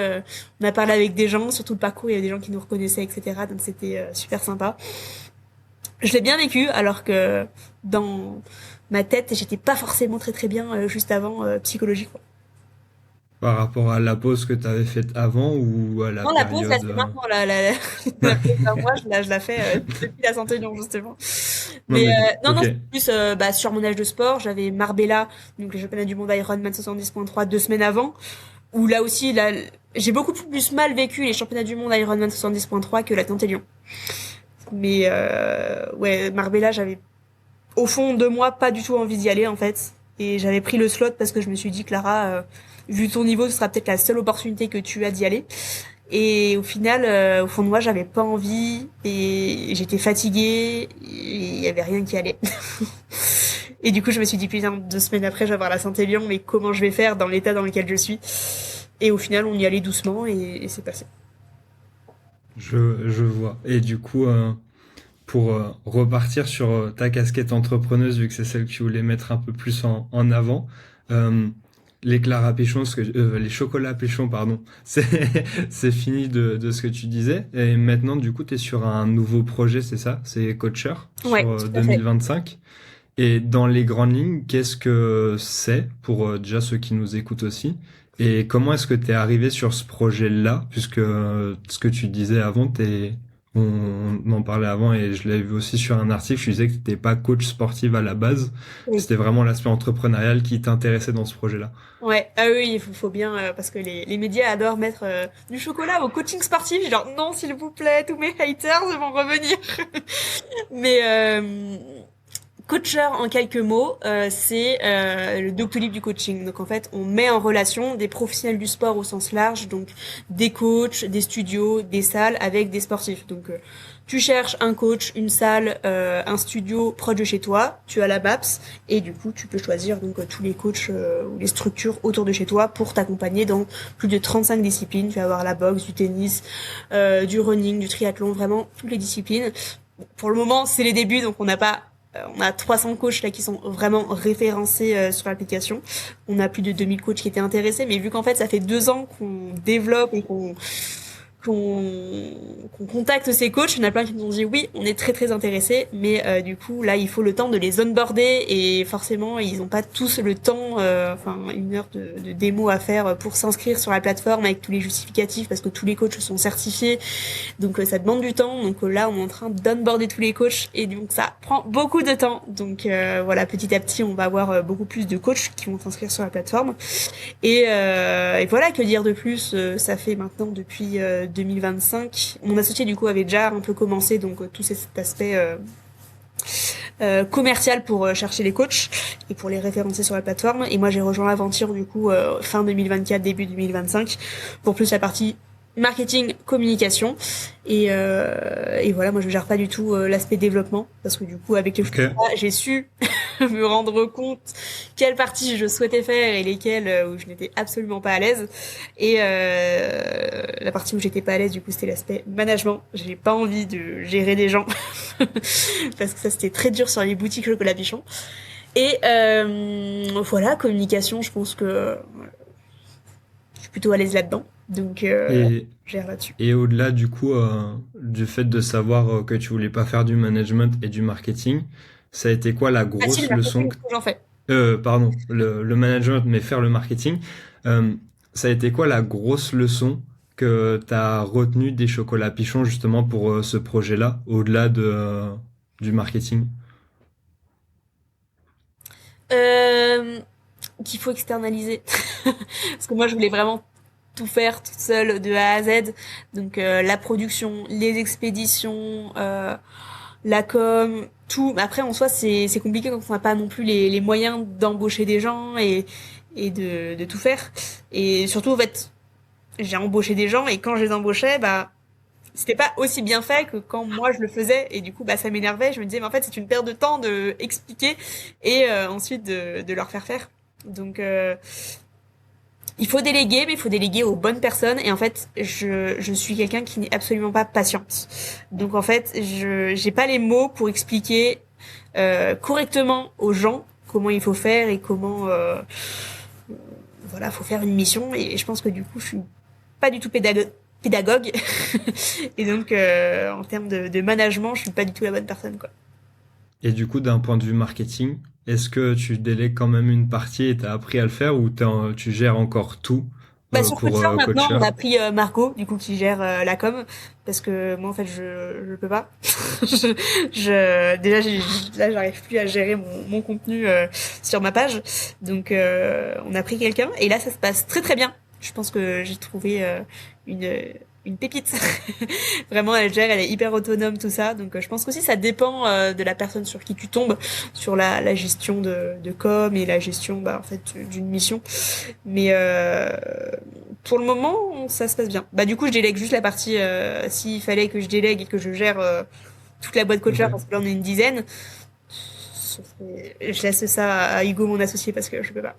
S2: on a parlé avec des gens. Sur tout le parcours, il y avait des gens qui nous reconnaissaient, etc. Donc c'était super sympa. Je l'ai bien vécu alors que dans ma tête, j'étais pas forcément très très bien juste avant psychologiquement.
S1: Par rapport à la pause que tu avais faite avant ou à la
S2: Non, la pause, là,
S1: période
S2: c'est maintenant. La pause d'un mois, je la fais depuis la Saint-Élion, justement.
S1: Non
S2: Mais
S1: mais
S2: non, non,
S1: ok.
S2: c'est plus sur mon âge de sport. J'avais Marbella, donc les championnats du monde Ironman 70.3 2 semaines avant, où là aussi, là, j'ai beaucoup plus mal vécu les championnats du monde Ironman 70.3 que la Saint-Élion. Mais ouais, Marbella, j'avais au fond de moi pas du tout envie d'y aller, en fait. Et j'avais pris le slot parce que je me suis dit, Clara, vu ton niveau, ce sera peut-être la seule opportunité que tu as d'y aller. Et au final, au fond de moi, j'avais pas envie et j'étais fatiguée et il y avait rien qui allait. Et du coup, je me suis dit, putain, 2 semaines après, je vais avoir la Saint-Élion, mais comment je vais faire dans l'état dans lequel je suis? Et au final, on y allait doucement et c'est passé.
S1: Je vois. Et du coup, pour repartir sur ta casquette entrepreneuse, vu que c'est celle que tu voulais mettre un peu plus en avant, euh, les Clara Pichon, les chocolats Pichon, pardon, c'est c'est fini de ce que tu disais. Et maintenant, du coup, tu es sur un nouveau projet, c'est ça? C'est Coacher
S2: Ouais,
S1: sur
S2: tout à fait.
S1: 2025. Et dans les grandes lignes, qu'est-ce que c'est pour déjà ceux qui nous écoutent aussi? Et comment est-ce que tu es arrivé sur ce projet-là? Puisque ce que tu disais avant, on en parlait avant et je l'avais vu aussi sur un article, tu disais que tu n'étais pas coach sportive à la base, que
S2: Oui.
S1: c'était vraiment l'aspect entrepreneurial qui t'intéressait dans ce projet-là.
S2: Ouais, ah oui, faut bien, parce que les médias adorent mettre du chocolat au coaching sportif. Genre, non, s'il vous plaît, tous mes haters vont revenir. Mais Coacher, en quelques mots, c'est le Doctolib du coaching. Donc en fait, on met en relation des professionnels du sport au sens large, donc des coachs, des studios, des salles avec des sportifs. Donc tu cherches un coach, une salle, un studio proche de chez toi, tu as la BAPS et du coup tu peux choisir donc tous les coachs ou les structures autour de chez toi pour t'accompagner dans plus de 35 disciplines. Tu vas avoir la boxe, du tennis, du running, du triathlon, vraiment toutes les disciplines. Bon, pour le moment, c'est les débuts, donc on a 300 coachs là qui sont vraiment référencés sur l'application. On a plus de 2000 coachs qui étaient intéressés, mais vu qu'en fait ça fait 2 ans qu'on développe et qu'on contacte ces coachs, il y en a plein qui nous ont dit oui, on est très très intéressés, mais du coup là il faut le temps de les onboarder et forcément ils n'ont pas tous le temps, enfin 1 heure de démo à faire pour s'inscrire sur la plateforme avec tous les justificatifs parce que tous les coachs sont certifiés, donc ça demande du temps. Donc là on est en train d'onboarder tous les coachs et donc ça prend beaucoup de temps. Donc voilà, petit à petit on va avoir beaucoup plus de coachs qui vont s'inscrire sur la plateforme. Et voilà, que dire de plus, ça fait maintenant depuis 2025. Mon associé du coup avait déjà un peu commencé donc tout cet aspect commercial pour chercher les coachs et pour les référencer sur la plateforme. Et moi j'ai rejoint l'aventure du coup fin 2024, début 2025 pour plus la partie marketing, communication et voilà, moi je gère pas du tout l'aspect développement parce que du coup avec les
S1: Ok.
S2: chocolats j'ai su me rendre compte quelles parties je souhaitais faire et lesquelles où je n'étais absolument pas à l'aise et la partie où j'étais pas à l'aise du coup c'était l'aspect management. J'ai pas envie de gérer des gens parce que ça c'était très dur sur les boutiques chocolat bichon et voilà, communication, je pense que je suis plutôt à l'aise là-dedans donc
S1: Et,
S2: je gère là-dessus.
S1: et au-delà du coup du fait de savoir que tu voulais pas faire du management et du marketing, ça a été quoi la
S2: Ah si, le
S1: grosse leçon
S2: marketing, j'en fais.
S1: pardon, le management, mais faire le marketing. Euh, Ça a été quoi la grosse leçon que tu as retenue des chocolats Pichon justement pour ce projet-là, au-delà du marketing?
S2: Euh, Qu'il faut externaliser. Parce que moi, je voulais vraiment tout faire toute seule de A à Z. Donc la production, les expéditions, la com, tout. Après, en soi, c'est compliqué quand on n'a pas non plus les moyens d'embaucher des gens et de tout faire. Et surtout, en fait, j'ai embauché des gens et quand je les embauchais, bah c'était pas aussi bien fait que quand moi je le faisais et du coup bah ça m'énervait. Je me disais mais en fait c'est une perte de temps de expliquer et ensuite de leur faire faire. Donc il faut déléguer, mais il faut déléguer aux bonnes personnes. Et en fait, je suis quelqu'un qui n'est absolument pas patiente. Donc en fait, j'ai pas les mots pour expliquer correctement aux gens comment il faut faire et comment voilà, faut faire une mission. Et je pense que du coup, je suis pas du tout pédagogue. Et donc en termes de management, je suis pas du tout la bonne personne, quoi.
S1: Et du coup, d'un point de vue marketing, est-ce que tu délègues quand même une partie et t'as appris à le faire ou tu gères encore tout
S2: Bah sur
S1: pour
S2: Coacher maintenant,
S1: Coacher?
S2: on a pris Margot du coup qui gère la com parce que moi en fait je peux pas. Déjà là j'arrive plus à gérer mon contenu sur ma page. Donc on a pris quelqu'un et là ça se passe très très bien. Je pense que j'ai trouvé une une pépite. Vraiment, elle gère, elle est hyper autonome, tout ça. Donc, je pense qu'aussi, ça dépend de la personne sur qui tu tombes, sur la gestion de com et la gestion, bah, en fait, d'une mission. Mais pour le moment, ça se passe bien. Bah, du coup, je délègue juste la partie, s'il fallait que je délègue et que je gère toute la boîte Coacher,
S1: Ok.
S2: parce que là, on est une dizaine. Je laisse ça à Hugo, mon associé, parce que je peux pas.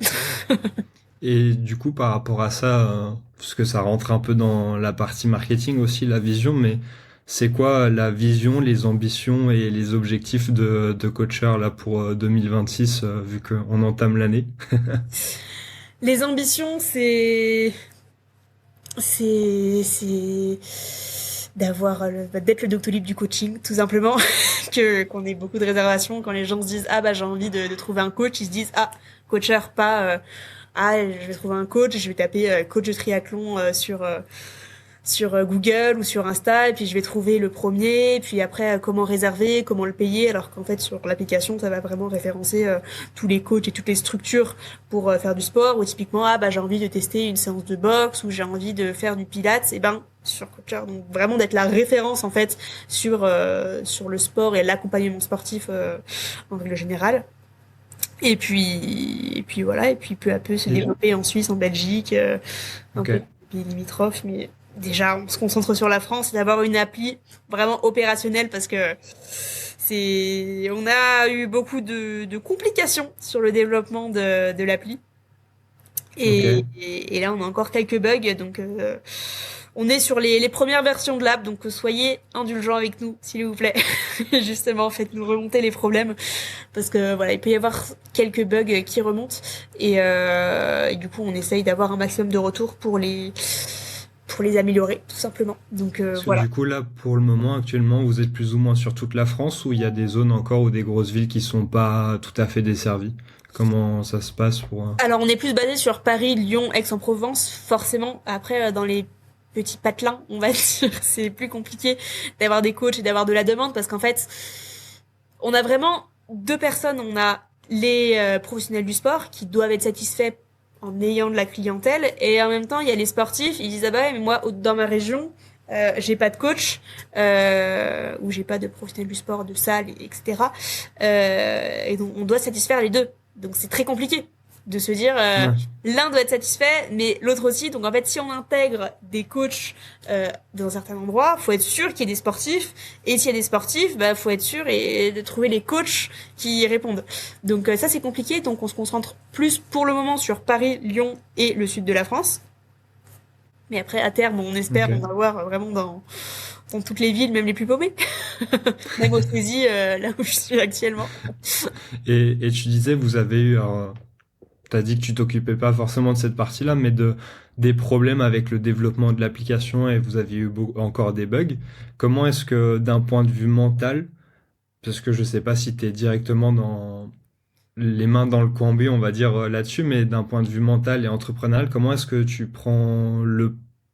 S1: Et du coup, par rapport à ça, parce que ça rentre un peu dans la partie marketing aussi, la vision, mais c'est quoi la vision, les ambitions et les objectifs de Coacher là pour 2026, vu qu'on entame l'année?
S2: Les ambitions, c'est d'avoir d'être le Doctolib du coaching, tout simplement. Que qu'on ait beaucoup de réservations, quand les gens se disent ah bah j'ai envie de trouver un coach, ils se disent ah Coacher, pas ah je vais trouver un coach, je vais taper coach de triathlon sur Google ou sur Insta, et puis je vais trouver le premier, et puis après comment réserver, comment le payer, alors qu'en fait sur l'application ça va vraiment référencer tous les coachs et toutes les structures pour faire du sport, ou typiquement ah bah j'ai envie de tester une séance de boxe, ou j'ai envie de faire du pilates, et ben sur Coacher, donc vraiment d'être la référence en fait sur le sport et l'accompagnement sportif en règle générale. Et puis voilà, et puis peu à peu se
S1: Et-
S2: développer en Suisse, en Belgique, un
S1: Ok.
S2: peu pays limitrophes, mais déjà on se concentre sur la France et d'avoir une appli vraiment opérationnelle parce que on a eu beaucoup de complications sur le développement de l'appli.
S1: Ok.
S2: Et là, on a encore quelques bugs, donc on est sur les premières versions de l'app, donc soyez indulgents avec nous, s'il vous plaît. Justement, faites-nous remonter les problèmes, parce que voilà, il peut y avoir quelques bugs qui remontent, et du coup, on essaye d'avoir un maximum de retours pour les améliorer, tout simplement. Donc
S1: Parce que
S2: voilà.
S1: du coup, là, pour le moment, actuellement, vous êtes plus ou moins sur toute la France ou il y a des zones encore ou des grosses villes qui sont pas tout à fait desservies? Comment ça se passe pour...
S2: Alors, on est plus basé sur Paris, Lyon, Aix-en-Provence, forcément. Après, dans les petits patelins, on va dire, c'est plus compliqué d'avoir des coachs et d'avoir de la demande parce qu'en fait, on a vraiment deux personnes. On a les professionnels du sport qui doivent être satisfaits en ayant de la clientèle, et en même temps, il y a les sportifs. Ils disent ah bah ouais, mais moi, dans ma région, j'ai pas de coach, ou j'ai pas de professionnel du sport, de salle, etc. Et donc, on doit satisfaire les deux. Donc, c'est très compliqué de se dire
S1: Ouais.
S2: l'un doit être satisfait, mais l'autre aussi. Donc en fait, si on intègre des coachs dans un certain endroit, faut être sûr qu'il y ait des sportifs. Et s'il y a des sportifs, bah faut être sûr et de trouver les coachs qui y répondent. Donc ça c'est compliqué. Donc on se concentre plus pour le moment sur Paris, Lyon et le sud de la France. Mais après à terme, on espère
S1: Ok.
S2: en avoir vraiment dans toutes les villes, même les plus paumées. Même au Saisie, là où je suis actuellement.
S1: Et tu disais, vous avez eu... T'as dit que tu t'occupais pas forcément de cette partie-là, mais des problèmes avec le développement de l'application et vous aviez eu encore des bugs. Comment est-ce que, d'un point de vue mental, parce que je sais pas si t'es directement dans les mains dans le cambouis, on va dire là-dessus, mais d'un point de vue mental et entrepreneurial, comment est-ce que tu prends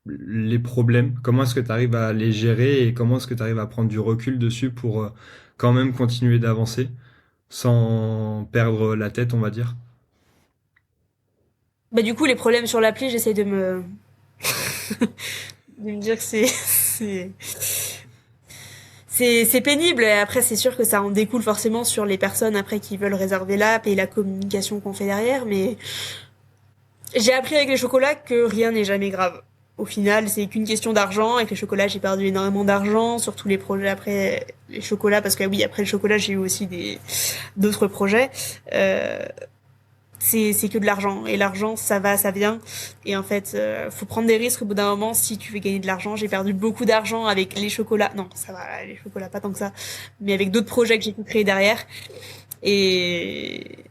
S1: les problèmes? Comment est-ce que tu arrives à les gérer et comment est-ce que tu arrives à prendre du recul dessus pour quand même continuer d'avancer sans perdre la tête, on va dire?
S2: Bah du coup, les problèmes sur l'appli, j'essaie de me dire que c'est pénible. Et après, c'est sûr que ça en découle forcément sur les personnes après qui veulent réserver l'app et la communication qu'on fait derrière. Mais j'ai appris avec les chocolats que rien n'est jamais grave. Au final, c'est qu'une question d'argent. Avec les chocolats, j'ai perdu énormément d'argent sur tous les projets après les chocolats, parce que oui, après le chocolat, j'ai eu aussi d'autres projets. c'est que de l'argent. Et l'argent, ça va, ça vient. Et en fait, faut prendre des risques au bout d'un moment si tu veux gagner de l'argent. J'ai perdu beaucoup d'argent avec les chocolats. Non, ça va, les chocolats, pas tant que ça. Mais avec d'autres projets que j'ai pu créer derrière. Et,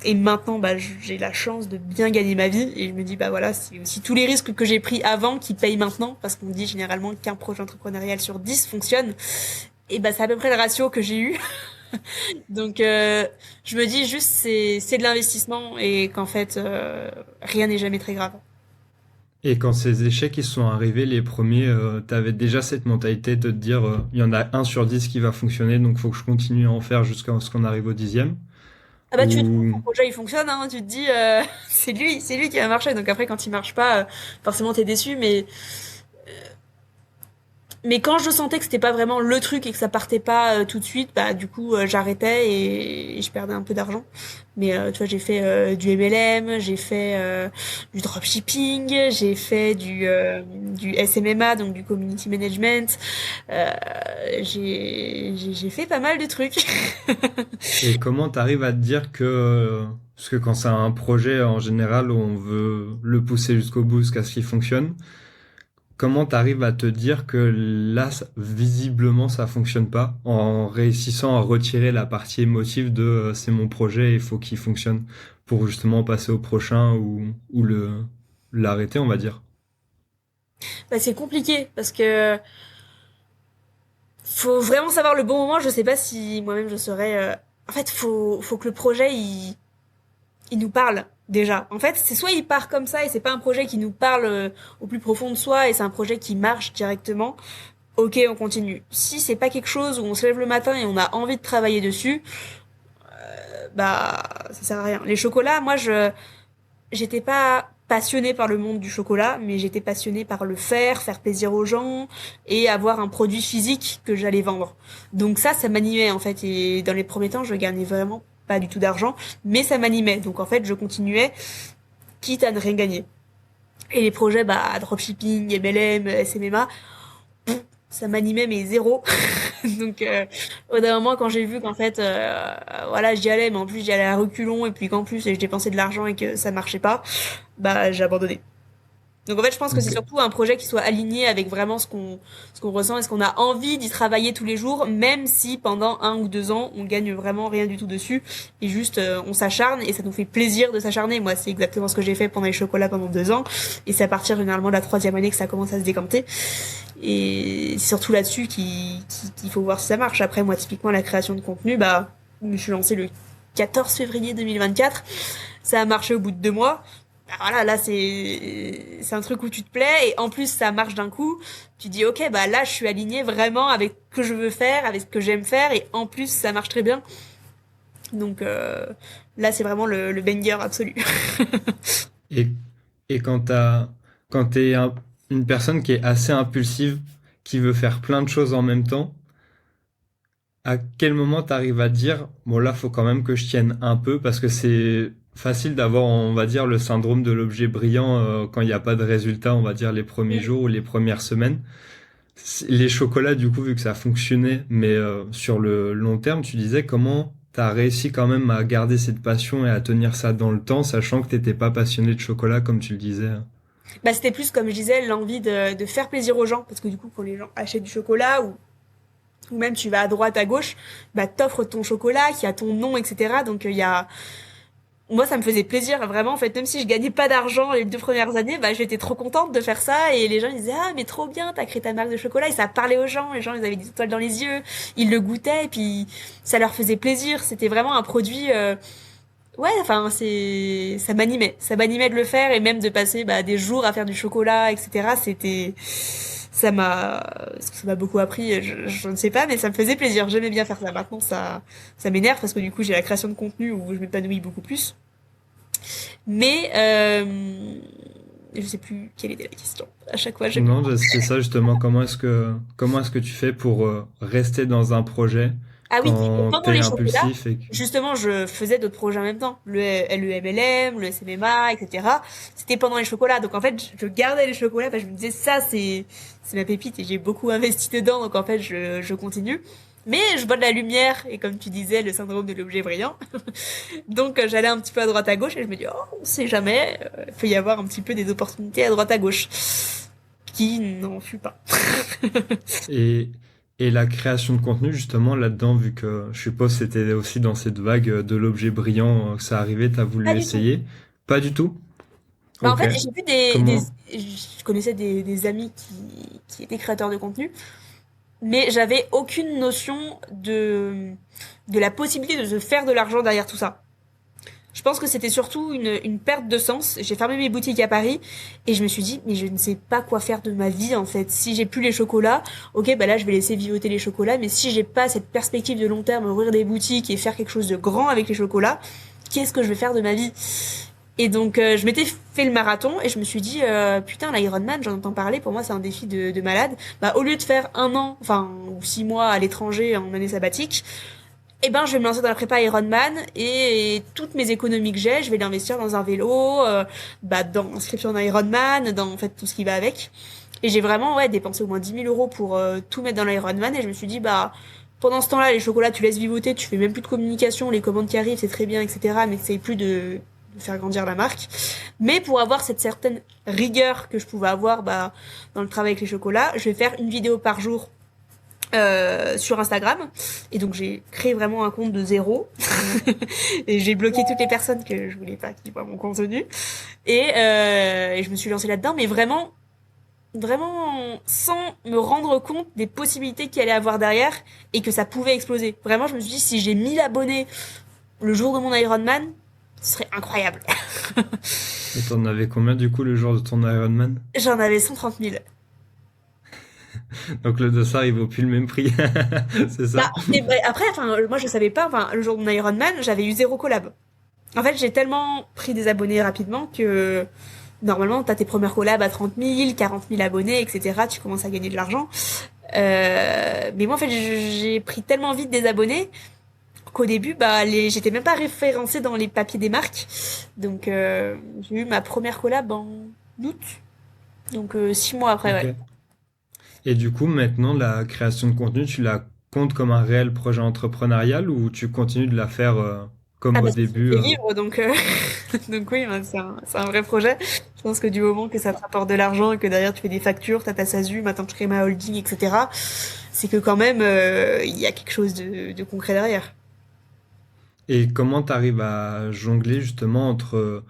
S2: et maintenant, bah, j'ai la chance de bien gagner ma vie. Et je me dis, bah voilà, c'est aussi tous les risques que j'ai pris avant qui payent maintenant. Parce qu'on dit généralement qu'un projet entrepreneurial sur 10 fonctionne. Et bah, c'est à peu près le ratio que j'ai eu. Donc, je me dis juste, c'est de l'investissement et qu'en fait, rien n'est jamais très grave.
S1: Et quand ces échecs ils sont arrivés, les premiers, t'avais déjà cette mentalité de te dire, il y en a un sur 10 qui va fonctionner, donc faut que je continue à en faire jusqu'à ce qu'on arrive au 10e.
S2: Ah bah tu te dis,
S1: Ou
S2: ton projet il fonctionne, hein, tu te dis, c'est lui qui va marcher. Donc après, quand il marche pas, forcément t'es déçu, mais quand je sentais que c'était pas vraiment le truc et que ça partait pas tout de suite, bah du coup j'arrêtais et je perdais un peu d'argent. Mais tu vois, j'ai fait du MLM, j'ai fait du dropshipping, j'ai fait du SMMA, donc du community management. Euh, j'ai fait pas mal de trucs.
S1: et comment t'arrives à te dire que parce que quand c'est un projet en général, on veut le pousser jusqu'au bout, jusqu'à ce qu'il fonctionne. Comment t'arrives à te dire que là, visiblement, ça fonctionne pas, en réussissant à retirer la partie émotive de c'est mon projet, il faut qu'il fonctionne pour justement passer au prochain ou l'arrêter, on va dire.
S2: Bah c'est compliqué parce que faut vraiment savoir le bon moment. Je sais pas si moi-même je saurais. En fait, faut que le projet il nous parle déjà. En fait, c'est soit il part comme ça et c'est pas un projet qui nous parle au plus profond de soi et c'est un projet qui marche directement. Ok, on continue. Si c'est pas quelque chose où on se lève le matin et on a envie de travailler dessus, bah ça sert à rien. Les chocolats, moi j'étais pas passionnée par le monde du chocolat, mais j'étais passionnée par le faire plaisir aux gens et avoir un produit physique que j'allais vendre. Donc ça m'animait en fait. Et dans les premiers temps, je gagnais vraiment pas du tout d'argent, mais ça m'animait. Donc en fait, je continuais, quitte à ne rien gagner. Et les projets, bah, dropshipping, MLM, SMMA, ça m'animait mais zéro. Donc au d'un moment quand j'ai vu qu'en fait voilà j'y allais mais en plus j'y allais à reculons et puis qu'en plus je dépensais de l'argent et que ça marchait pas, bah j'ai abandonné. Donc en fait je pense que c'est
S1: Ok.
S2: surtout un projet qui soit aligné avec vraiment ce qu'on ressent et ce qu'on a envie d'y travailler tous les jours, même si pendant 1 ou 2 ans on gagne vraiment rien du tout dessus et juste on s'acharne et ça nous fait plaisir de s'acharner. Moi c'est exactement ce que j'ai fait pendant les chocolats pendant 2 ans et c'est à partir généralement de la 3e année que ça commence à se décanter. Et c'est surtout là-dessus qu'il faut voir si ça marche. Après, moi, typiquement, la création de contenu, bah, je me suis lancée le 14 février 2024. Ça a marché au bout de 2 mois. Bah, voilà, là, c'est un truc où tu te plais et en plus, ça marche d'un coup. Tu dis, ok, bah là, je suis alignée vraiment avec ce que je veux faire, avec ce que j'aime faire et en plus, ça marche très bien. Donc, là, c'est vraiment le banger absolu.
S1: Et, et quand t'es une personne qui est assez impulsive, qui veut faire plein de choses en même temps, à quel moment t'arrives à te dire, bon là, faut quand même que je tienne un peu, parce que c'est facile d'avoir, on va dire, le syndrome de l'objet brillant quand il n'y a pas de résultat, on va dire, les premiers jours ou les premières semaines. Les chocolats, du coup, vu que ça fonctionnait, mais sur le long terme, tu disais comment t'as réussi quand même à garder cette passion et à tenir ça dans le temps, sachant que t'étais pas passionné de chocolat, comme tu le disais.
S2: Bah, c'était plus, comme je disais, l'envie de faire plaisir aux gens. Parce que du coup, quand les gens achètent du chocolat ou même tu vas à droite, à gauche, bah, t'offres ton chocolat qui a ton nom, etc. Donc, il y a, moi, ça me faisait plaisir, vraiment. En fait, même si je gagnais pas d'argent les 2 premières années, bah, j'étais trop contente de faire ça. Et les gens, ils disaient, ah, mais trop bien, t'as créé ta marque de chocolat. Et ça parlait aux gens. Les gens, ils avaient des étoiles dans les yeux. Ils le goûtaient. Et puis, ça leur faisait plaisir. C'était vraiment un produit, ouais, enfin, ça m'animait de le faire et même de passer, bah, des jours à faire du chocolat, etc. Ça m'a beaucoup appris, je ne sais pas, mais ça me faisait plaisir. J'aimais bien faire ça. Maintenant, ça m'énerve parce que du coup, j'ai la création de contenu où je m'épanouis beaucoup plus. Mais je sais plus quelle était la question. À chaque fois,
S1: Non, c'est ça justement. Comment est-ce que tu fais pour rester dans un projet
S2: Ah oui,
S1: quand
S2: pendant
S1: t'es
S2: les chocolats,
S1: impulsif et que...
S2: justement, je faisais d'autres projets en même temps. Le MLM, le SMMA, etc. C'était pendant les chocolats. Donc, en fait, je gardais les chocolats parce que je me disais, ça, c'est ma pépite et j'ai beaucoup investi dedans. Donc, en fait, je continue. Mais je vois de la lumière, et comme tu disais, le syndrome de l'objet brillant. Donc j'allais un petit peu à droite à gauche, et je me dis, oh, on sait jamais, il peut y avoir un petit peu des opportunités à droite à gauche. Qui n'en fut pas.
S1: Et, et la création de contenu, justement, là-dedans, vu que je suppose que c'était aussi dans cette vague de l'objet brillant que ça arrivait, t'as voulu
S2: Pas du tout.
S1: essayer? Pas du tout?
S2: Bah en
S1: Ok.
S2: fait, j'ai vu
S1: Comment?
S2: je connaissais des amis qui étaient créateurs de contenu, mais j'avais aucune notion de la possibilité de se faire de l'argent derrière tout ça. Je pense que c'était surtout une perte de sens. J'ai fermé mes boutiques à Paris et je me suis dit, mais je ne sais pas quoi faire de ma vie en fait. Si j'ai plus les chocolats, ok, bah là je vais laisser vivoter les chocolats, mais si j'ai pas cette perspective de long terme, ouvrir des boutiques et faire quelque chose de grand avec les chocolats, qu'est-ce que je vais faire de ma vie? Et donc je m'étais fait le marathon et je me suis dit, putain, l'Ironman, j'en entends parler, pour moi c'est un défi de malade. Bah au lieu de faire un an, enfin, ou 6 mois à l'étranger en année sabbatique, eh ben, je vais me lancer dans la prépa Ironman et toutes mes économies que j'ai, je vais l'investir dans un vélo, dans l'inscription d'un Ironman, dans en fait tout ce qui va avec. Et j'ai vraiment dépensé au moins 10 000 € pour tout mettre dans l'Ironman et je me suis dit pendant ce temps-là, les chocolats tu laisses vivoter, tu fais même plus de communication, les commandes qui arrivent c'est très bien, etc. Mais c'est plus de faire grandir la marque. Mais pour avoir cette certaine rigueur que je pouvais avoir dans le travail avec les chocolats, je vais faire une vidéo par jour sur Instagram et donc j'ai créé vraiment un compte de zéro et j'ai bloqué toutes les personnes que je voulais pas qui voient mon contenu et je me suis lancée là-dedans mais vraiment sans me rendre compte des possibilités qu'il allait avoir derrière et que ça pouvait exploser. Vraiment je me suis dit si j'ai 1 000 abonnés le jour de mon Ironman ce serait incroyable.
S1: Et t'en avais combien du coup le jour de ton Ironman?
S2: J'en avais 130 000.
S1: Donc le dossard il vaut plus le même prix, c'est ça?
S2: Après, enfin, moi je savais pas, enfin, le jour de mon Ironman, j'avais eu 0 collab. En fait, j'ai tellement pris des abonnés rapidement que normalement, t'as tes premières collabs à 30 000, 40 000 abonnés, etc. Tu commences à gagner de l'argent. Mais moi, en fait, j'ai pris tellement vite des abonnés qu'au début, j'étais même pas référencée dans les papiers des marques. Donc, j'ai eu ma première collab en août. Donc, 6 mois après,
S1: Ok.
S2: ouais.
S1: Et du coup, maintenant, la création de contenu, tu la comptes comme un réel projet entrepreneurial ou tu continues de la faire comme
S2: Ah
S1: au
S2: bah ça me
S1: début
S2: fait vivre, donc, donc oui, c'est un vrai projet. Je pense que du moment que ça te rapporte de l'argent et que derrière tu fais des factures, t'as ta SASU, maintenant je crée ma holding, etc. C'est que quand même, il y a quelque chose de concret derrière.
S1: Et comment tu arrives à jongler justement entre,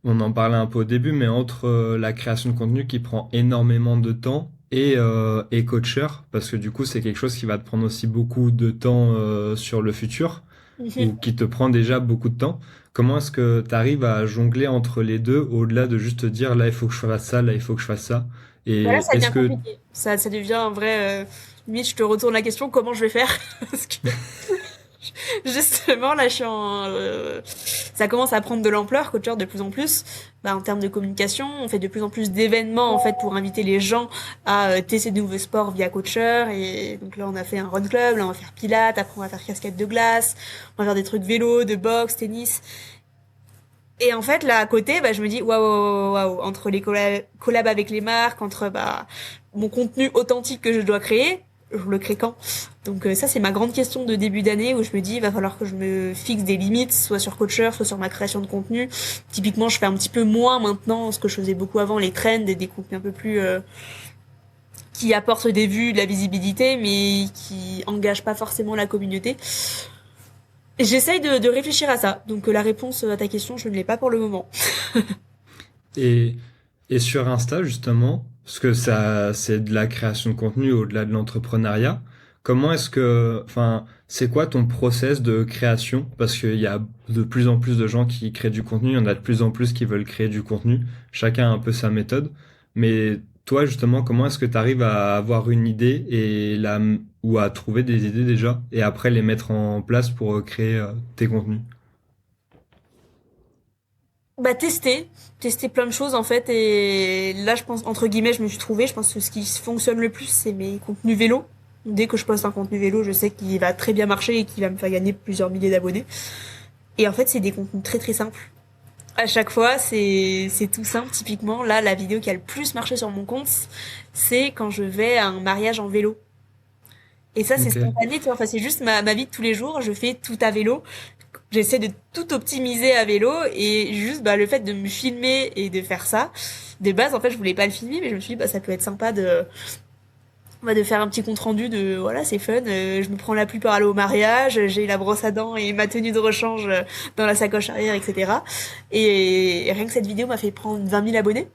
S1: on en parlait un peu au début, mais entre la création de contenu qui prend énormément de temps et coacheur, parce que du coup c'est quelque chose qui va te prendre aussi beaucoup de temps sur le futur, ou
S2: Mhm.
S1: qui te prend déjà beaucoup de temps. Comment est-ce que tu arrives à jongler entre les deux, au-delà de juste te dire là il faut que je fasse ça, là il faut que je fasse ça?
S2: Bah là,
S1: Et
S2: ça
S1: est-ce
S2: devient
S1: que
S2: compliqué. Ça devient un vrai... limite, je te retourne la question, comment je vais faire? Parce que justement, là, ça commence à prendre de l'ampleur, Coacheur, de plus en plus. En termes de communication, on fait de plus en plus d'événements, en fait, pour inviter les gens à tester de nouveaux sports via Coacheur. Et donc là, on a fait un run club, là, on va faire pilates, après, on va faire cascade de glace, on va faire des trucs vélo, de boxe, tennis. Et en fait, là, à côté, je me dis, waouh, waouh, waouh, entre les collabs avec les marques, entre, mon contenu authentique que je dois créer, je le crée quand? Donc ça, c'est ma grande question de début d'année où je me dis, il va falloir que je me fixe des limites, soit sur Coacheur, soit sur ma création de contenu. Typiquement, je fais un petit peu moins maintenant ce que je faisais beaucoup avant, les trends et des contenus un peu plus qui apportent des vues, de la visibilité, mais qui engagent pas forcément la communauté. Et j'essaye de réfléchir à ça. Donc la réponse à ta question, je ne l'ai pas pour le moment.
S1: et, et sur Insta justement, parce que ça c'est de la création de contenu au-delà de l'entrepreneuriat, comment est-ce que, enfin, c'est quoi ton process de création? Parce qu'il y a de plus en plus de gens qui créent du contenu, il y en a de plus en plus qui veulent créer du contenu. Chacun a un peu sa méthode. Mais toi justement, comment est-ce que tu arrives à avoir une idée ou à trouver des idées déjà et après les mettre en place pour créer tes contenus?
S2: Tester plein de choses en fait. Et là, je pense, entre guillemets, je me suis trouvée. Je pense que ce qui fonctionne le plus, c'est mes contenus vélo. Dès que je poste un contenu vélo, je sais qu'il va très bien marcher et qu'il va me faire gagner plusieurs milliers d'abonnés. Et en fait, c'est des contenus très très simples. À chaque fois, c'est tout simple. Typiquement, là, la vidéo qui a le plus marché sur mon compte, c'est quand je vais à un mariage en vélo. Et ça, c'est
S1: Ok.
S2: spontané, tu vois. Enfin, c'est juste ma vie de tous les jours. Je fais tout à vélo. J'essaie de tout optimiser à vélo et juste le fait de me filmer et de faire ça. De base, en fait, je voulais pas le filmer, mais je me suis dit ça peut être sympa de faire un petit compte rendu de voilà, c'est fun. Je me prends la pluie pour aller au mariage. J'ai la brosse à dents et ma tenue de rechange dans la sacoche arrière, etc. Et rien que cette vidéo m'a fait prendre 20 000 abonnés.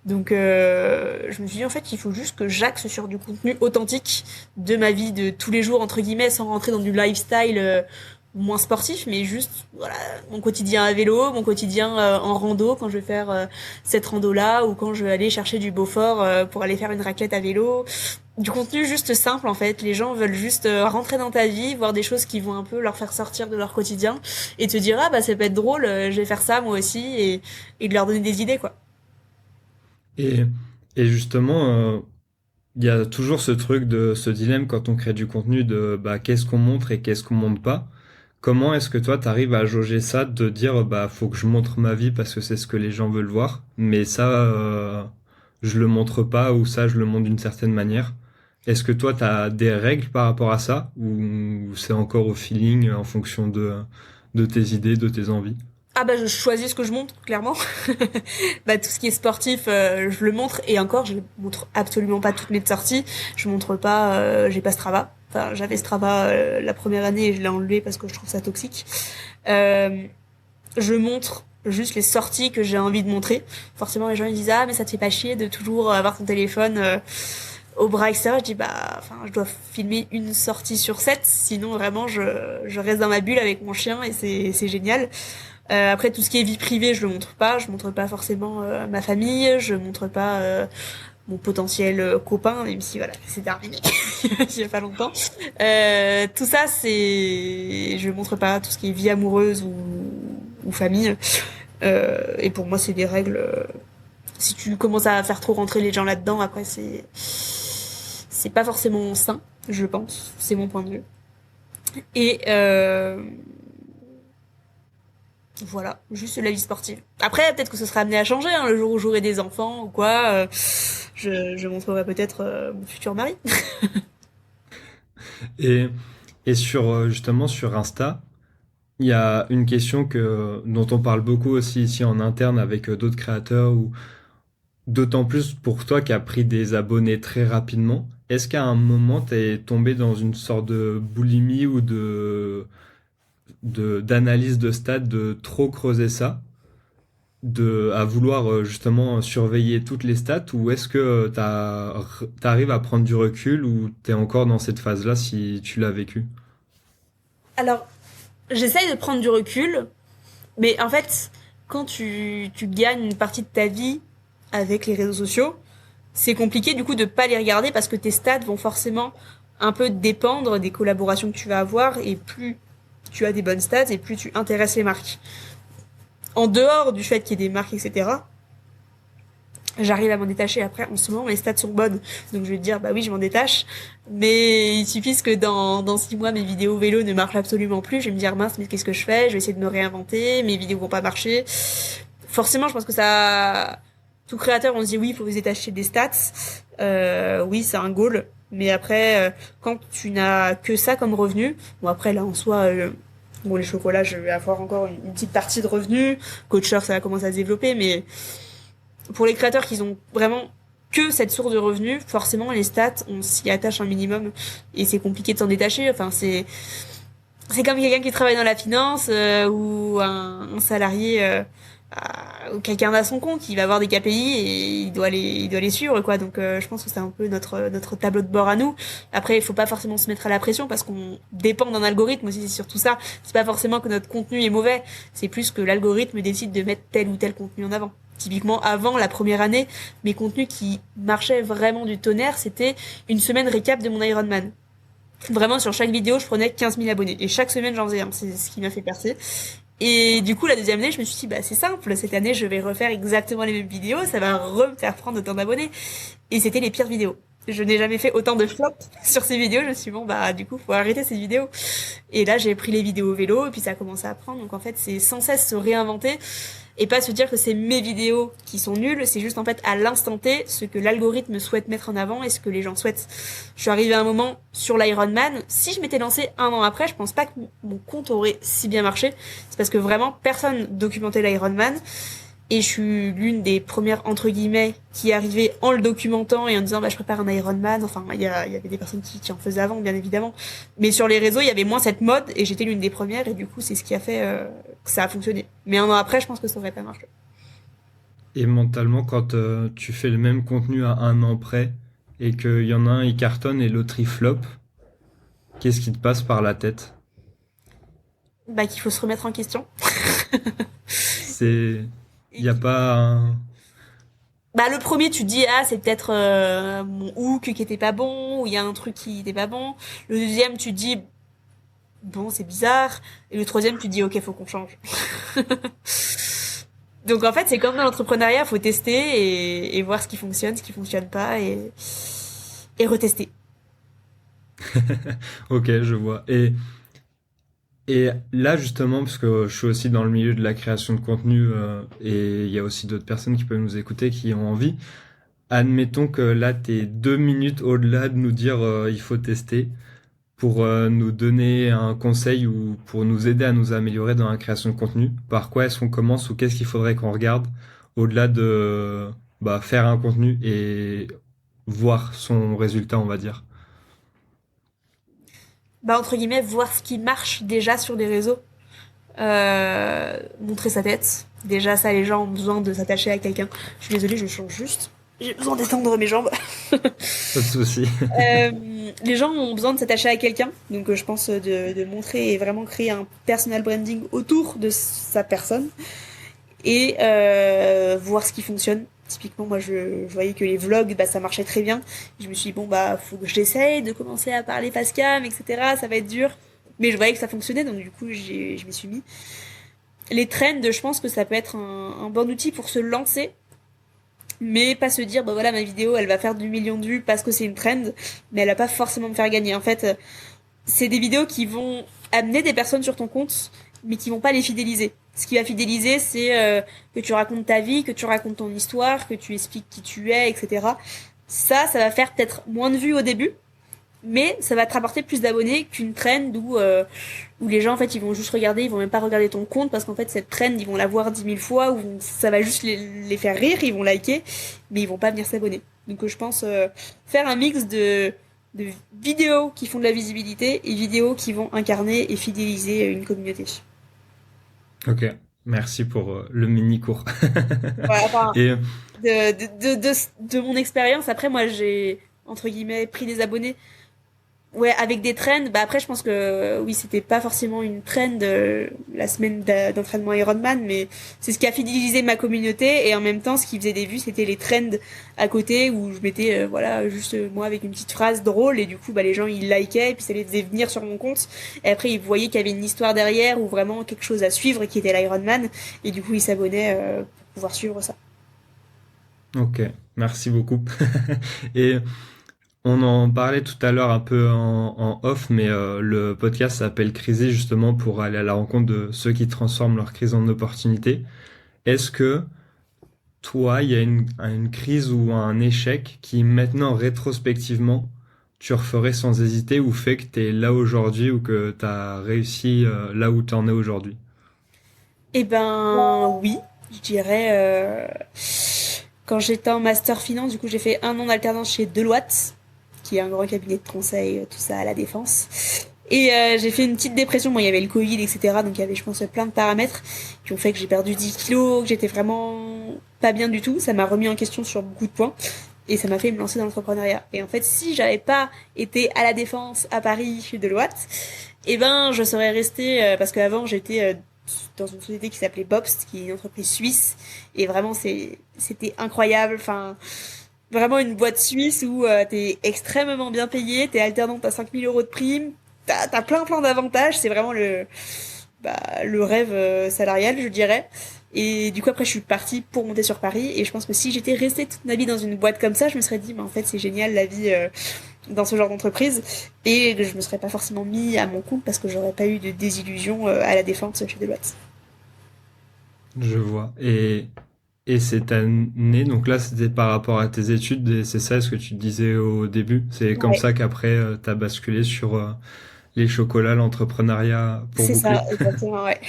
S2: Donc je me suis dit en fait il faut juste que j'axe sur du contenu authentique de ma vie de tous les jours entre guillemets sans rentrer dans du lifestyle moins sportif mais juste voilà mon quotidien à vélo, mon quotidien en rando quand je vais faire cette rando là ou quand je vais aller chercher du Beaufort pour aller faire une raclette à vélo. Du contenu juste simple en fait, les gens veulent juste rentrer dans ta vie, voir des choses qui vont un peu leur faire sortir de leur quotidien et te dire ça peut être drôle, je vais faire ça moi aussi et de leur donner des idées quoi.
S1: Et, et justement, il y a toujours ce truc de ce dilemme quand on crée du contenu de qu'est-ce qu'on montre et qu'est-ce qu'on montre pas. Comment est-ce que toi t'arrives à jauger ça, de dire faut que je montre ma vie parce que c'est ce que les gens veulent voir, mais ça je le montre pas ou ça je le montre d'une certaine manière. Est-ce que toi t'as des règles par rapport à ça ou c'est encore au feeling en fonction de tes idées, de tes envies?
S2: Je choisis ce que je montre, clairement. Tout ce qui est sportif, je le montre. Et encore, je montre absolument pas toutes mes sorties. Je montre pas, j'ai pas Strava. Enfin, j'avais Strava la première année et je l'ai enlevé parce que je trouve ça toxique. Je montre juste les sorties que j'ai envie de montrer. Forcément, les gens ils disent mais ça te fait pas chier de toujours avoir ton téléphone au bras, etc. Je dis je dois filmer une sortie sur 7, sinon vraiment je reste dans ma bulle avec mon chien et c'est génial. Après tout ce qui est vie privée, je montre pas forcément ma famille, je montre pas mon potentiel copain, même si voilà, c'est terminé il y a pas longtemps. Tout ça je montre pas tout ce qui est vie amoureuse ou famille. Et pour moi c'est des règles. Si tu commences à faire trop rentrer les gens là-dedans, après c'est pas forcément sain, je pense. C'est mon point de vue. Et voilà, juste la vie sportive. Après, peut-être que ce sera amené à changer, hein, le jour où j'aurai des enfants ou quoi. Je montrerai peut-être mon futur mari.
S1: Et, et justement sur Insta, il y a une question dont on parle beaucoup aussi ici en interne avec d'autres créateurs, ou d'autant plus pour toi qui as pris des abonnés très rapidement. Est-ce qu'à un moment, t'es tombé dans une sorte de boulimie ou d'analyse de stats, de trop creuser ça, à vouloir justement surveiller toutes les stats, ou est-ce que t'arrives à prendre du recul ou t'es encore dans cette phase-là si tu l'as vécu?
S2: Alors, j'essaye de prendre du recul, mais en fait, quand tu gagnes une partie de ta vie avec les réseaux sociaux, c'est compliqué du coup de pas les regarder parce que tes stats vont forcément un peu dépendre des collaborations que tu vas avoir et plus tu as des bonnes stats et plus tu intéresses les marques. En dehors du fait qu'il y ait des marques, etc., j'arrive à m'en détacher. Après, en ce moment, mes stats sont bonnes. Donc je vais te dire, oui, je m'en détache. Mais il suffit que dans 6 mois, mes vidéos vélo ne marchent absolument plus. Je vais me dire, mince, mais qu'est-ce que je fais? Je vais essayer de me réinventer. Mes vidéos vont pas marcher. Forcément, je pense que ça... Tout créateur, on se dit, oui, il faut vous détacher des stats. Oui, c'est un goal. Mais après, quand tu n'as que ça comme revenu, bon après, là, en soi... les chocolats, je vais avoir encore une petite partie de revenus. Coacher, ça va commencer à se développer, mais pour les créateurs qui ont vraiment que cette source de revenus, forcément, les stats, on s'y attache un minimum et c'est compliqué de s'en détacher. Enfin, c'est comme quelqu'un qui travaille dans la finance ou un salarié ou quelqu'un à son compte qui va avoir des KPI et il doit les suivre quoi. Donc je pense que c'est un peu notre tableau de bord à nous. Après il faut pas forcément se mettre à la pression parce qu'on dépend d'un algorithme aussi, c'est surtout ça. C'est pas forcément que notre contenu est mauvais, c'est plus que l'algorithme décide de mettre tel ou tel contenu en avant. Typiquement avant la première année, mes contenus qui marchaient vraiment du tonnerre, c'était une semaine récap de mon Ironman. Vraiment sur chaque vidéo je prenais 15 000 abonnés et chaque semaine j'en faisais un, c'est ce qui m'a fait percer. Et du coup, la deuxième année, je me suis dit, c'est simple, cette année, je vais refaire exactement les mêmes vidéos, ça va me faire prendre autant d'abonnés. Et c'était les pires vidéos. Je n'ai jamais fait autant de flops sur ces vidéos. Je me suis dit, bon, bah, du coup, faut arrêter ces vidéos. Et là, j'ai pris les vidéos vélo, et puis ça a commencé à prendre. Donc, en fait, c'est sans cesse se réinventer et pas se dire que c'est mes vidéos qui sont nulles. C'est juste, en fait, à l'instant T, ce que l'algorithme souhaite mettre en avant et ce que les gens souhaitent. Je suis arrivée à un moment sur l'Ironman. Si je m'étais lancée un an après, je pense pas que mon compte aurait si bien marché. C'est parce que vraiment, personne documentait l'Ironman. Et je suis l'une des premières, entre guillemets, qui arrivait en le documentant et en disant, bah, je prépare un Ironman. Enfin, il y avait des personnes qui en faisaient avant, bien évidemment. Mais sur les réseaux, il y avait moins cette mode et j'étais l'une des premières et du coup, c'est ce qui a fait que ça a fonctionné. Mais un an après, je pense que ça aurait pas marché.
S1: Et mentalement, quand tu fais le même contenu à un an près et qu'il y en a un, il cartonne et l'autre, il flop, qu'est-ce qui te passe par la tête?
S2: Bah, qu'il faut se remettre en question.
S1: C'est... Il n'y a pas un...
S2: Bah, le premier, tu te dis, ah, c'est peut-être mon hook qui était pas bon, ou il y a un truc qui était pas bon. Le deuxième, tu te dis, bon, c'est bizarre. Et le troisième, tu te dis, ok, faut qu'on change. Donc, en fait, c'est comme dans l'entrepreneuriat, faut tester et voir ce qui fonctionne pas, et retester.
S1: Ok, je vois. Et là, justement, parce que je suis aussi dans le milieu de la création de contenu et il y a aussi d'autres personnes qui peuvent nous écouter qui ont envie. Admettons que là, t'es 2 minutes au-delà de nous dire il faut tester pour nous donner un conseil ou pour nous aider à nous améliorer dans la création de contenu. Par quoi est-ce qu'on commence ou qu'est-ce qu'il faudrait qu'on regarde au-delà de faire un contenu et voir son résultat, on va dire.
S2: Bah, entre guillemets, voir ce qui marche déjà sur des réseaux. Montrer sa tête. Déjà, ça, les gens ont besoin de s'attacher à quelqu'un. Je suis désolée, je change juste. J'ai besoin d'étendre mes jambes.
S1: Pas de souci.
S2: Les gens ont besoin de s'attacher à quelqu'un. Donc, je pense de montrer et vraiment créer un personal branding autour de sa personne. Et voir ce qui fonctionne. Typiquement, moi, je voyais que les vlogs, bah, ça marchait très bien. Je me suis dit, bon, bah, faut que j'essaye de commencer à parler face cam, etc. Ça va être dur. Mais je voyais que ça fonctionnait, donc du coup, je m'y suis mis. Les trends, je pense que ça peut être un bon outil pour se lancer. Mais pas se dire, bah voilà, ma vidéo, elle va faire 2 millions de vues parce que c'est une trend. Mais elle va pas forcément me faire gagner. En fait, c'est des vidéos qui vont amener des personnes sur ton compte, mais qui vont pas les fidéliser. Ce qui va fidéliser, c'est que tu racontes ta vie, que tu racontes ton histoire, que tu expliques qui tu es, etc. Ça va faire peut-être moins de vues au début, mais ça va te rapporter plus d'abonnés qu'une trend où les gens, en fait, ils vont juste regarder, ils vont même pas regarder ton compte, parce qu'en fait, cette trend, ils vont la voir 10 000 fois, ou ça va juste les faire rire, ils vont liker, mais ils vont pas venir s'abonner. Donc je pense faire un mix de vidéos qui font de la visibilité et vidéos qui vont incarner et fidéliser une communauté.
S1: Ok, merci pour le mini cours.
S2: Ouais, enfin,
S1: Et
S2: de mon expérience, après, moi, j'ai, entre guillemets, pris des abonnés. Ouais, avec des trends. Bah après, je pense que oui, c'était pas forcément une trend la semaine d'entraînement Ironman, mais c'est ce qui a fidélisé ma communauté et en même temps, ce qui faisait des vues, c'était les trends à côté où je mettais voilà juste moi avec une petite phrase drôle et du coup, bah les gens ils likaient et puis ça les faisait venir sur mon compte et après ils voyaient qu'il y avait une histoire derrière ou vraiment quelque chose à suivre qui était l'Ironman et du coup ils s'abonnaient pour pouvoir suivre ça.
S1: ok, merci beaucoup. Et on en parlait tout à l'heure un peu en off, mais le podcast s'appelle Criser justement pour aller à la rencontre de ceux qui transforment leur crise en opportunité. Est-ce que toi, il y a une crise ou un échec qui maintenant rétrospectivement tu referais sans hésiter ou fait que tu es là aujourd'hui ou que tu as réussi là où tu en es aujourd'hui?
S2: Eh ben oui, je dirais quand j'étais en master finance, du coup j'ai fait 1 an d'alternance chez Deloitte, qui est un grand cabinet de conseil, tout ça à la défense. Et j'ai fait une petite dépression, bon il y avait le Covid, etc. Donc il y avait je pense plein de paramètres qui ont fait que j'ai perdu 10 kilos, que j'étais vraiment pas bien du tout. Ça m'a remis en question sur beaucoup de points. Et ça m'a fait me lancer dans l'entrepreneuriat. Et en fait, si j'avais pas été à la Défense, à Paris, chez Deloitte, eh ben, je serais restée, parce qu'avant, j'étais dans une société qui s'appelait Bobst, qui est une entreprise suisse. Et vraiment, c'était incroyable. Enfin, vraiment une boîte suisse où t'es extrêmement bien payé, t'es alternante, t'as 5 000 € de prime, t'as plein d'avantages. C'est vraiment le rêve salarial, je dirais. Et du coup, après, je suis partie pour monter sur Paris. Et je pense que si j'étais restée toute ma vie dans une boîte comme ça, je me serais dit, mais en fait, c'est génial la vie dans ce genre d'entreprise. Et je me serais pas forcément mis à mon compte parce que j'aurais pas eu de désillusion à la défense chez Deloitte.
S1: Je vois. Et cette année, donc là, c'était par rapport à tes études, et c'est ça ce que tu disais au début. C'est comme
S2: Ouais,
S1: ça qu'après, t'as basculé sur les chocolats, l'entrepreneuriat pour
S2: c'est
S1: boucler.
S2: ça, exactement, ouais.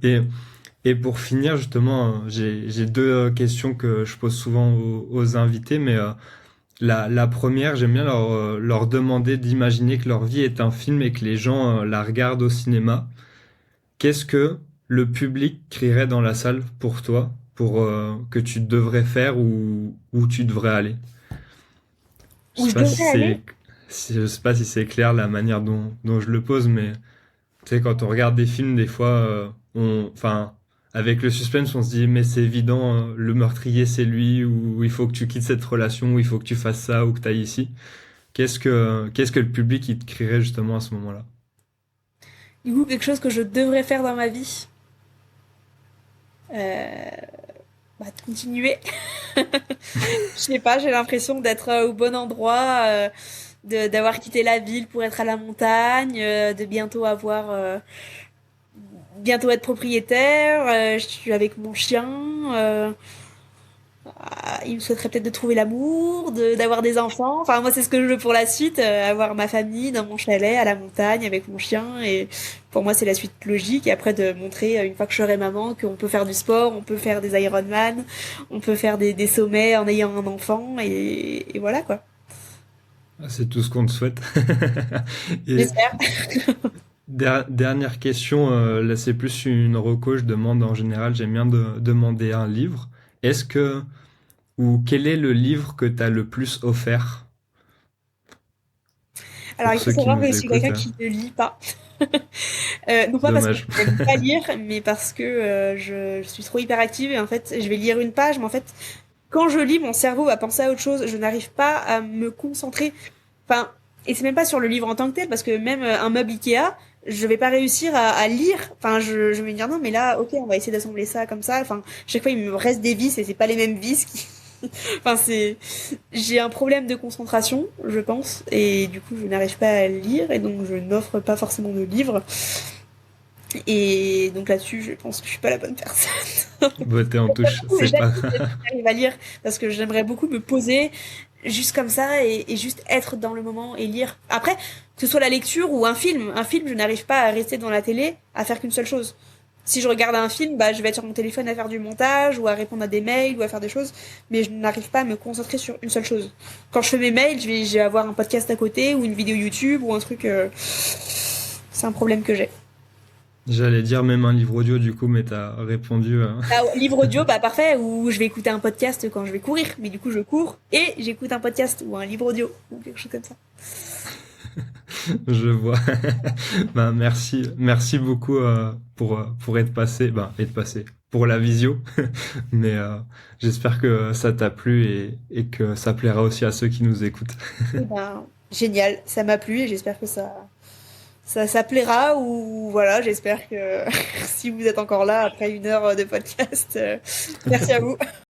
S1: Et, et pour finir, justement, j'ai deux questions que je pose souvent aux invités, mais la première, j'aime bien leur demander d'imaginer que leur vie est un film et que les gens la regardent au cinéma. Qu'est-ce que le public crierait dans la salle pour toi, pour que tu devrais faire ou où tu devrais aller? Je
S2: Où
S1: sais
S2: je
S1: pas si
S2: devrais aller?
S1: je sais pas si c'est clair la manière dont je le pose, mais tu sais, quand on regarde des films, des fois, enfin, avec le suspense, on se dit, mais c'est évident, le meurtrier, c'est lui, ou il faut que tu quittes cette relation, ou il faut que tu fasses ça, ou que tu ailles ici. Qu'est-ce que le public, il te crierait justement à ce moment-là?
S2: Du coup, quelque chose que je devrais faire dans ma vie. Euh, de continuer. Je sais pas, j'ai l'impression d'être au bon endroit, d'avoir quitté la ville pour être à la montagne, de bientôt être propriétaire. Je suis avec mon chien. Il me souhaiterait peut-être de trouver l'amour, d'avoir des enfants. Enfin, moi, c'est ce que je veux pour la suite, avoir ma famille dans mon chalet, à la montagne, avec mon chien. Et pour moi, c'est la suite logique. Et après, de montrer, une fois que je serai maman, qu'on peut faire du sport, on peut faire des Ironman, on peut faire des sommets en ayant un enfant. Et voilà, quoi.
S1: Ah, c'est tout ce qu'on te souhaite. Et
S2: J'espère.
S1: dernière question, là, c'est plus une reco, je demande en général, j'aime bien demander un livre. Est-ce que, ou quel est le livre que tu as le plus offert
S2: Alors,
S1: pour
S2: il faut
S1: ceux qui
S2: savoir que
S1: nous
S2: je suis
S1: écoutent?
S2: quelqu'un qui ne lit pas. Non pas parce que
S1: Dommage.
S2: je n'aime pas lire, mais parce que je suis trop hyperactive et en fait, je vais lire une page, mais en fait, quand je lis, mon cerveau va penser à autre chose. Je n'arrive pas à me concentrer. Enfin, et c'est même pas sur le livre en tant que tel, parce que même un meuble Ikea, je vais pas réussir à lire. Enfin, je vais me dire non, mais là, ok, on va essayer d'assembler ça comme ça. Enfin, chaque fois, il me reste des vis et c'est pas les mêmes vis qui... Enfin, j'ai un problème de concentration, je pense, et du coup, je n'arrive pas à lire, et donc je n'offre pas forcément de livres. Et donc là-dessus, je pense que je suis pas la bonne personne.
S1: Beauté en touche, c'est
S2: J'aime
S1: pas.
S2: que j'arrive à lire parce que j'aimerais beaucoup me poser juste comme ça et juste être dans le moment et lire. Après, que ce soit la lecture ou un film, je n'arrive pas à rester devant la télé à faire qu'une seule chose. Si je regarde un film, bah, je vais être sur mon téléphone à faire du montage ou à répondre à des mails ou à faire des choses, mais je n'arrive pas à me concentrer sur une seule chose. Quand je fais mes mails, je vais avoir un podcast à côté ou une vidéo YouTube ou un truc. C'est un problème que j'ai.
S1: J'allais dire même un livre audio du coup, mais t'as répondu.
S2: Ah, livre audio, bah parfait, ou je vais écouter un podcast quand je vais courir, mais du coup je cours et j'écoute un podcast ou un livre audio ou quelque chose comme ça.
S1: Je vois. Ben, merci beaucoup pour être passé pour la visio. Mais j'espère que ça t'a plu et que ça plaira aussi à ceux qui nous écoutent.
S2: Eh ben, génial, ça m'a plu et j'espère que ça plaira ou voilà, j'espère que si vous êtes encore là après 1 heure de podcast, merci à vous.